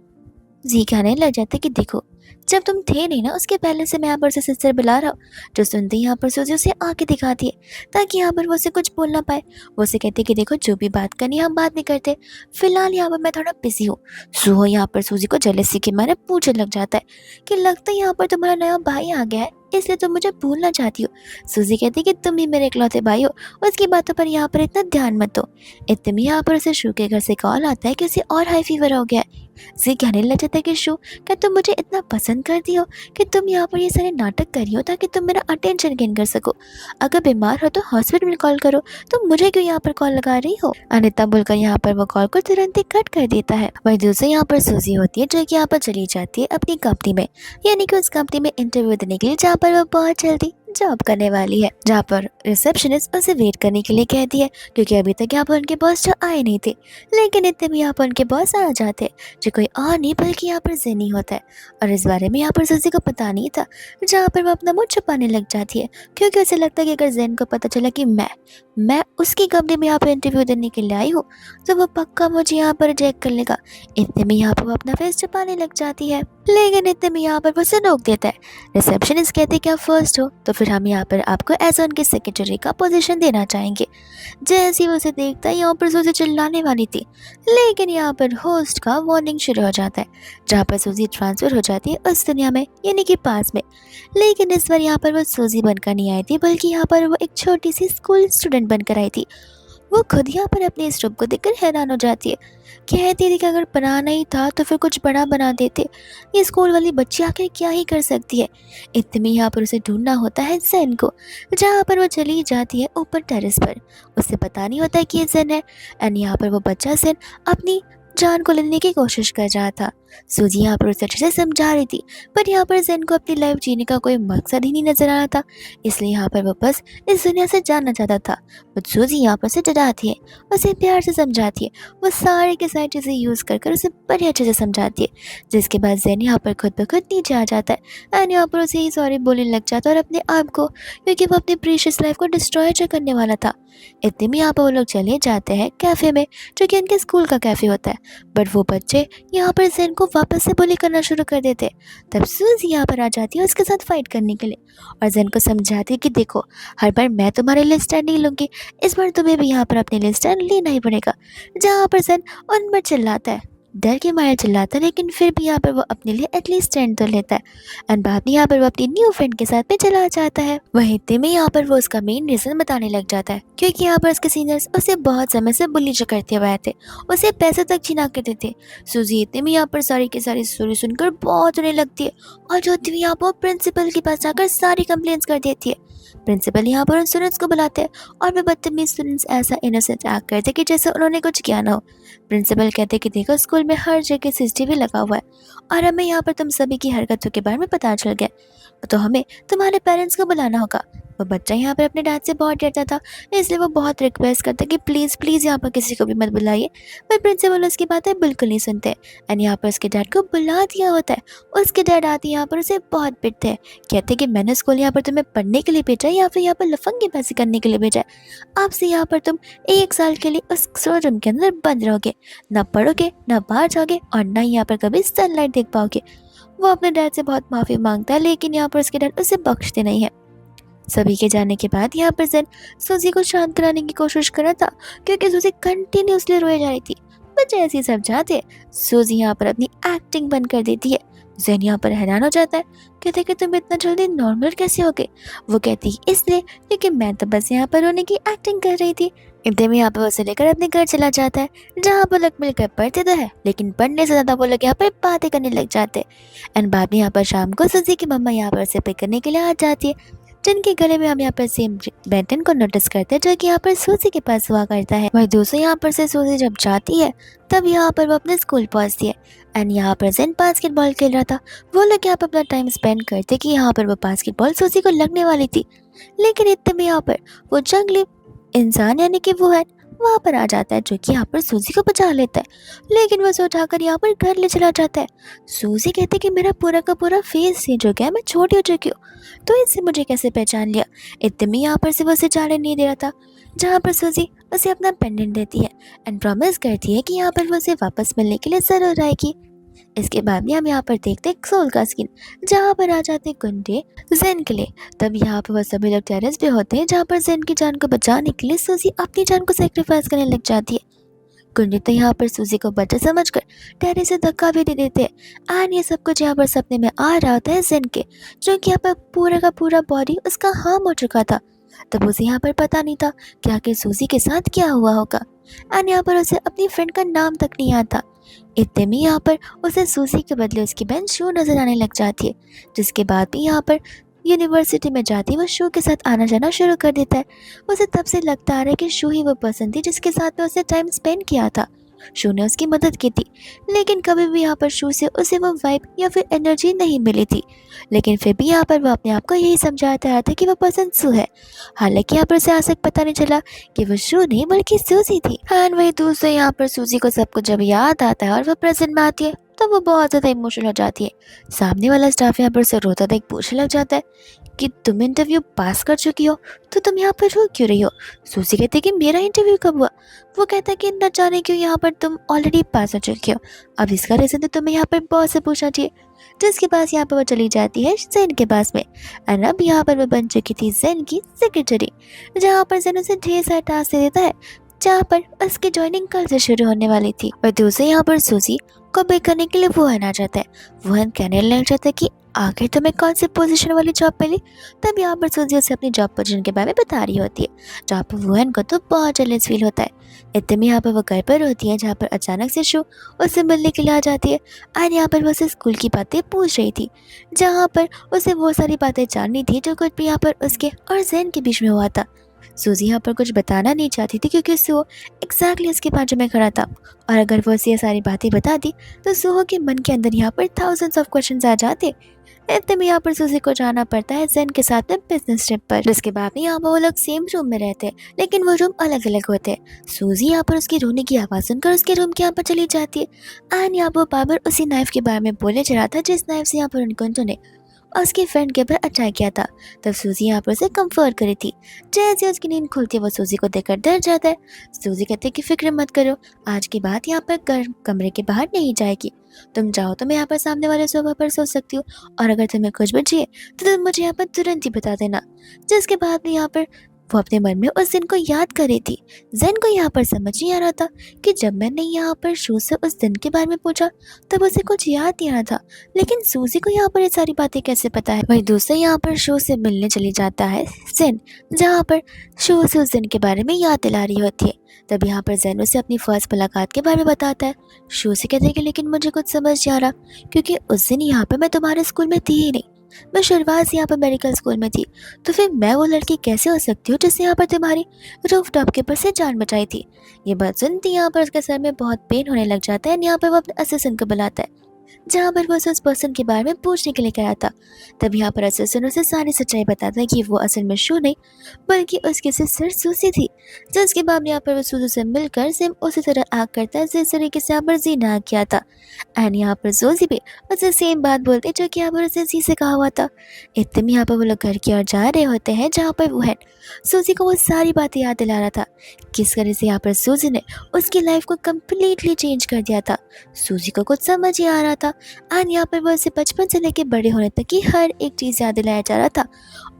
जी कहने लग जाते कि देखो, जब तुम थे नहीं ना उसके पहले से मैं यहाँ पर उसे सिस्टर बुला रहा हूँ। जो सुनते ही यहाँ पर सूजी उसे आके दिखाती है, ताकि यहाँ पर वो उसे कुछ बोल ना पाए। वो उसे कहते कि देखो, जो भी बात करनी है हम बात नहीं करते, फिलहाल यहाँ पर मैं थोड़ा बिजी हूँ। सुहो यहाँ पर सूजी को जेलसी के मारे पूछने लग जाता है कि लगता है यहाँ पर तुम्हारा नया भाई आ गया है, इसलिए तुम मुझे भूलना चाहती हो। सूजी कहती है कि तुम ही मेरे इकलौते भाई हो, उसकी बातों पर यहाँ पर इतना ध्यान मत दो। इतने में यहाँ पर उसे शू के घर से कॉल आता है कि उसे और हाई फीवर हो गया है। जी कहने लग जाता है कि शो, क्या तुम मुझे इतना पसंद करती हो कि तुम यहाँ पर ये सारे नाटक कर रही हो ताकि तुम मेरा अटेंशन गेन कर सको? अगर बीमार हो तो हॉस्पिटल में कॉल करो, तुम मुझे क्यों यहाँ पर कॉल लगा रही हो? अनिता बोलकर यहाँ पर वो कॉल को तुरंत ही कट कर देता है। वही दूसरी यहाँ पर सूजी होती है जो कि यहाँ पर चली जाती है अपनी कंपनी में, यानी कि उस कंपनी में इंटरव्यू देने के लिए जहाँ पर वो बहुत जल्दी जॉब करने वाली है, जहाँ पर रिसेप्शनिस्ट उसे वेट करने के लिए कहती है क्योंकि अभी तक यहाँ पर उनके बॉस जो आए नहीं थे। लेकिन इतने में यहाँ पर उनके बॉस आ जाते हैं जो कोई और नहीं बल्कि यहाँ पर जेनी होता है। और इस बारे में यहाँ पर सूजी को पता नहीं था, जहाँ पर वो अपना मुंह छुपाने लग जाती है क्योंकि उसे लगता है कि अगर जेन को पता चला कि मैं उसकी कंपनी में यहाँ पर इंटरव्यू देने के लिए आई हूँ तो वो पक्का मुझे यहाँ पर रिजेक्ट कर लेगा। इतने में यहाँ पर वो अपना फेस छुपाने लग जाती है, लेकिन इतने में यहाँ पर वो उसे रोक देता है। रिसेप्शनिस्ट कहते हैं कि आप फर्स्ट हो तो फिर हम यहाँ पर आपको एज उनकी सेक्रेटरी का पोजीशन देना चाहेंगे। जैसे ही वो उसे देखता है यहाँ पर सूजी चिल्लाने वाली थी, लेकिन यहाँ पर होस्ट का वार्निंग शुरू हो जाता है, जहाँ पर सूजी ट्रांसफर हो जाती है उस दुनिया में, यानी कि पास में। लेकिन इस बार यहाँ पर वो सूजी बनकर नहीं आई थी बल्कि यहाँ पर वो एक छोटी सी स्कूल स्टूडेंट बनकर आई थी। वो खुद यहाँ पर अपने इस रूप को देखकर हैरान हो जाती है, कहती थी कि अगर बनाना ही था तो फिर कुछ बड़ा बना देते, ये स्कूल वाली बच्ची आखिर क्या ही कर सकती है। इतने में यहाँ पर उसे ढूंढना होता है जेन को, जहाँ पर वो चली जाती है ऊपर टेरेस पर। उसे पता नहीं होता कि ये जेन है, एंड यहाँ पर वो बच्चा जेन अपनी जान को लेने की कोशिश कर रहा था। सूजी यहाँ पर उसे अच्छे से समझा रही थी, पर यहाँ पर जेन को अपनी लाइफ जीने का कोई मकसद ही नहीं नजर आ रहा था, इसलिए यहाँ पर वो बस इस दुनिया से जानना चाहता था। वो सूजी यहाँ पर से डराती है, उसे प्यार से समझाती है, वो सारे के सारी चीज़ें यूज़ कर कर उसे बड़े अच्छे से समझाती है, जिसके बाद जेन यहाँ पर खुद ब खुद नीचे आ जाता है एंड यहाँ पर उसे ही सॉरी बोलने लग जाता है और अपने आप को, क्योंकि वो अपनी प्रीशियस लाइफ को डिस्ट्रॉय जो करने वाला था। इतने में यहाँ पर वो लोग चले जाते हैं कैफ़े में, जो कि उनके स्कूल का कैफ़े होता है, बट वो बच्चे यहाँ पर जेन को वापस से बुली करना शुरू कर देते। तब सूजी यहाँ पर आ जाती है उसके साथ फाइट करने के लिए और जेन को समझाती है कि देखो, हर बार मैं तुम्हारे लिए स्टैंड नहीं लूँगी, इस बार तुम्हें भी यहाँ पर अपने लिए स्टैंड लेना ही पड़ेगा। जहाँ पर जेन उन पर चिल्लाता है, डर के मारे चिल्लाता है, लेकिन फिर भी यहाँ पर वो अपने लिए एटलीस्ट स्टैंड तो लेता है एंड बाद में यहाँ पर वो अपनी न्यू फ्रेंड के साथ में चला जाता है। वहीं इतने में यहाँ पर वो उसका मेन रीजन बताने लग जाता है, क्योंकि यहाँ पर उसके सीनियर्स उसे बहुत समय से बुली जो करते हुए आए थे, उसे पैसे तक छीना करते थे। सूजी इतने में यहाँ पर सारी की सारी स्टोरी सुनकर बहुत रोने लगती है और जो थी यहाँ पर प्रिंसिपल के पास जाकर सारी कंप्लेंट्स कर देती है। प्रिंसिपल यहाँ पर उन स्टूडेंट्स को बुलाते हैं और वे बदतमीज स्टूडेंट्स ऐसा इनोसेंट एक्ट करते कि जैसे उन्होंने कुछ किया ना हो। प्रिंसिपल कहते कि देखो, स्कूल में हर जगह सीसीटीवी लगा हुआ है और हमें यहाँ पर तुम सभी की हरकतों के बारे में पता चल गया, तो हमें तुम्हारे पेरेंट्स को बुलाना होगा। वो बच्चा यहाँ पर अपने डैड से बहुत डरता था, इसलिए वो बहुत रिक्वेस्ट करता कि प्लीज़ प्लीज़ यहाँ पर किसी को भी मत बुलाइए, पर प्रिंसिपल उसकी बातें बिल्कुल नहीं सुनते एंड यहाँ पर उसके डैड को बुला दिया होता है। उसके डैड आते यहाँ पर उसे बहुत पिटते हैं, कहते कि मैंने स्कूल यहाँ पर तुम्हें पढ़ने के लिए भेजा है या फिर यहाँ पर लफंगेबाजी करने के लिए भेजा है। आपसे यहाँ पर तुम 1 साल के लिए उस शोरूम के अंदर बंद रहोगे, ना पढ़ोगे ना बाहर जाओगे और ना यहाँ पर कभी सनलाइट देख पाओगे। वो अपने डैड से बहुत माफ़ी मांगता है, लेकिन यहाँ पर उसके डैड उसे बख्शते नहीं है। सभी के जाने के बाद यहाँ पर जेन सूजी को शांत कराने की कोशिश कर रहा था, क्योंकि सूजी कंटिन्यूसली रोए जा रही थी। पर जैसे ही सब जाते, सूजी यहाँ पर अपनी एक्टिंग बंद कर देती है। जेन यहाँ पर हैरान हो जाता है, कहते कि तुम इतना जल्दी नॉर्मल कैसे हो गए? वो कहती इसलिए क्योंकि मैं तो बस यहाँ पर रोने की एक्टिंग कर रही थी। इतने में यहाँ पर उसे लेकर अपने घर चला जाता है, जहाँ वो लोग मिलकर पढ़ते तो है, लेकिन पढ़ने से ज़्यादा वो लोग यहाँ पर बातें करने लग जाते हैं। एंड बाद में यहाँ पर शाम को सूजी की मम्मा यहाँ पर उसे पिक करने के लिए आ जाती है, जिनके गले में हम यहाँ पर सेम बेंटन को नोटिस करते हैं, जो कि यहाँ पर सूजी के पास हुआ करता है। वही दूसरी यहाँ पर से सूजी जब जाती है, तब यहाँ पर वो अपने स्कूल पहुँचती है एंड यहाँ पर जेन बास्केटबॉल खेल रहा था। वो लोग यहाँ पर अपना टाइम स्पेंड करते कि यहाँ पर वो बास्केटबॉल सूजी को लगने वाली थी, लेकिन इतने में यहाँ पर वो जंगली इंसान यानी कि वो है वहाँ पर आ जाता है, जो कि यहाँ पर सूजी को बचा लेता है, लेकिन वो उसे उठाकर यहाँ पर घर ले चला जाता है। सूजी कहते कि मेरा पूरा का पूरा फेस चेंज हो गया, मैं छोटी हो चुकी हूँ, तो इससे मुझे कैसे पहचान लिया? इतने में यहाँ पर से वो उसे जाने नहीं दे रहा था, जहाँ पर सूजी उसे अपना पेंडेंट देती है एंड प्रॉमिस करती है कि यहाँ पर वो उसे वापस मिलने के लिए ज़रूर आएगी। इसके बाद में हम यहाँ पर देखते हैं सोल का सीन, जहाँ पर आ जाते हैं गुंडे जेन के लिए। तब यहाँ पर वो सभी लोग टेरेस पे होते हैं, जहाँ पर जेन की जान को बचाने के लिए सूजी अपनी जान को सेक्रीफाइस करने लग जाती है। गुंडे तो यहाँ पर सूजी को बच्चा समझकर टेरेस से धक्का भी दे देते हैं एंड ये सब कुछ यहाँ पर सपने में आ रहा होता है जेन के, जो कि यहाँ पर पूरा का पूरा बॉडी उसका हार्म हो चुका था। तब उसे यहाँ पर पता नहीं था कि आखिर सूजी के साथ क्या हुआ होगा एंड यहाँ पर उसे अपनी फ्रेंड का नाम तक नहीं आता। इतने में यहाँ पर उसे सूजी के बदले उसकी बहन शू नजर आने लग जाती है, जिसके बाद भी यहाँ पर यूनिवर्सिटी में जाती वो शू के साथ आना जाना शुरू कर देता है। उसे तब से लगता आ रहा है कि शू ही वो पर्सन थी जिसके साथ में उसे टाइम स्पेंड किया था। शू ने उसकी मदद की थी, लेकिन कभी भी यहाँ पर शू से उसे वो वाइब या फिर एनर्जी नहीं मिली थी। लेकिन फिर भी यहाँ पर वो अपने आप को यही समझाता रहा था कि वो पर्सन शू है। हालांकि यहाँ पर उसे आज तक पता नहीं चला कि वो शू नहीं बल्कि सूजी थी। एंड वही दूसरे यहाँ पर सूजी को सब कुछ जब याद आता है और वो प्रेजेंट में आती है, तो वो बहुत ज़्यादा इमोशनल हो जाती है। सामने वाला स्टाफ यहाँ पर उसे रोता देख पूछने लग जाता है कि तुम इंटरव्यू पास कर चुकी हो, तो तुम यहाँ पर रो क्यों रही हो। सूजी कहती है कि मेरा इंटरव्यू कब हुआ। वो कहता है कि न जाने क्यों यहाँ पर तुम ऑलरेडी पास हो चुकी हो, अब इसका रीज़न तो तुम्हें यहाँ पर बॉस से पूछना चाहिए। जिसके पास यहाँ पर वो चली जाती है जैन के पास में। और अब यहाँ पर वो बन चुकी थी जैन की सेक्रेटरी, जहाँ पर जैन उसे ढेर सारा टास्क दे देता है, जहाँ पर उसकी ज्वाइनिंग कल से शुरू होने वाली थी। और दूसरे यहाँ पर सूजी को बेक करने के लिए वुहान आ जाता है। वुहान कहने लग जाता है कि आखिर तुम्हें कौन सी पोजीशन वाली जॉब मिली। तब यहाँ पर सूजी उसे अपनी जॉब पोजीशन के बारे में बता रही होती है, जहाँ पर वुहान को तो बहुत जेलस फील होता है। इतने में यहाँ पर वो घर पर होती है, जहाँ पर अचानक से शू उससे मिलने के लिए आ जाती है। और यहाँ पर वो उसे स्कूल की बातें पूछ रही थी, जहाँ पर उसे वो सारी बातें जाननी थी जो कुछ भी यहाँ पर उसके और जैन के बीच में हुआ था। सूजी यहाँ पर कुछ बताना नहीं चाहती थी, क्योंकि सो एग्जैक्टली उसके बाजू में खड़ा था, और अगर वो उसे ये सारी बातें बता दी तो सूहो के मन के अंदर यहाँ पर थाउजेंड्स ऑफ क्वेश्चंस आ जाते। इतने में यहाँ पर सूजी को जाना पड़ता है जैन के साथ में बिजनेस ट्रिप पर, जिसके बाद में यहाँ पर वो लोग सेम रूम में रहते हैं, लेकिन वो रूम अलग अलग होते हैं। सूजी यहाँ पर उसकी रोने की आवाज़ सुनकर उसके रूम के यहाँ पर चली जाती है। एंड यहाँ पर बाबर उसी नाइफ के बारे में बोले जा रहा था जिस नाइफ से यहाँ पर उनको ने और उसके फ्रेंड के ऊपर अटैक किया था। तब सूजी यहाँ पर उसे कंफर्ट करी थी। जैसे उसकी नींद खुलती है वो सूजी को देखकर डर जाता है। सूजी कहते है कि फिक्र मत करो, आज के बाद यहाँ पर कमरे के बाहर नहीं जाएगी। तुम चाहो तो मैं यहाँ पर सामने वाले सोफा पर सो सकती हूँ, और अगर तुम्हें कुछ भी चाहिए तो तुम मुझे यहाँ पर तुरंत ही बता देना। जिसके बाद में यहाँ पर वो अपने मन में उस दिन को याद कर रही थी। जैन को यहाँ पर समझ नहीं आ रहा था कि जब मैंने यहाँ पर शू से उस दिन के बारे में पूछा तब उसे कुछ याद नहीं आ रहा था, लेकिन सूजी को यहाँ पर ये सारी बातें कैसे पता है। वही दूसरे यहाँ पर शू से मिलने चली जाता है जैन, जहाँ पर शू से उस दिन के बारे में याद दिला रही होती है। तब यहाँ पर जैन उसे अपनी फर्स्ट मुलाकात के बारे में बताता है। शू से कहते हैं कि लेकिन मुझे कुछ समझ नहीं आ रहा, क्योंकि उस दिन यहाँ पर मैं तुम्हारे स्कूल में थी ही नहीं, मैं शुरुआत से यहाँ पर मेडिकल स्कूल में थी, तो फिर मैं वो लड़की कैसे हो सकती हूँ जिसने यहाँ पर तुम्हारी रूफटॉप के ऊपर से जान बचाई थी। ये बात सुनती यहाँ पर उसके सर में बहुत पेन होने लग जाता है। यहाँ पर वो अपने असिस्टेंट को बुलाता है, जहाँ पर वो उस पर्सन के बारे में पूछने के लिए गया था। तब यहाँ पर असिस्टेंट उसे सारी सच्चाई बताता है कि वो असल में शू नहीं बल्कि उसकी सिस्टर सूसी थी। जिसके बाद यहाँ पर वो सूजी से मिलकर सेम उसी तरह एक्ट करता है जिस तरीके से यहाँ पर जी ने एक्ट किया था। एंड यहाँ पर सूजी भी उसे सेम बात बोलते जो कि यहाँ पर उसे जी से कहा हुआ था। इतने में यहाँ पर वो लोग घर की ओर जा रहे होते हैं, जहाँ पर वो है सूजी को वो सारी बातें याद दिला रहा था, किस तरह से यहाँ पर सूजी ने उसकी लाइफ को कम्प्लीटली चेंज कर दिया था। सूजी को कुछ समझ ही आ रहा था। एंड यहाँ पर वो उसे बचपन से लेकर बड़े होने तक की हर एक चीज़ याद दिलाया जा रहा था,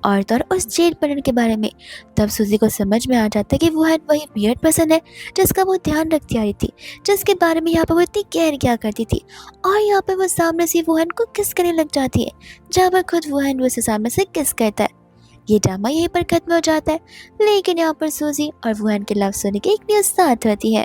और तो और उस जेल पढ़ने के बारे में। तब सूजी को समझ में आ जाता है कि वो है वही वियर्ड पर्सन है जिसका वो ध्यान रखती आ रही थी, जिसके बारे में यहाँ पर वो इतनी केयर किया करती थी। और यहाँ पर वो सामने से वुहान को किस करने लग जाती है, जहाँ पर खुद वुहान उसे सामने से किस करता है। ये ड्रामा यहीं पर खत्म हो जाता है, लेकिन यहाँ पर सूजी और वुहान के लव स्टोरी की एक न्यूज़ स्टार्ट होती है।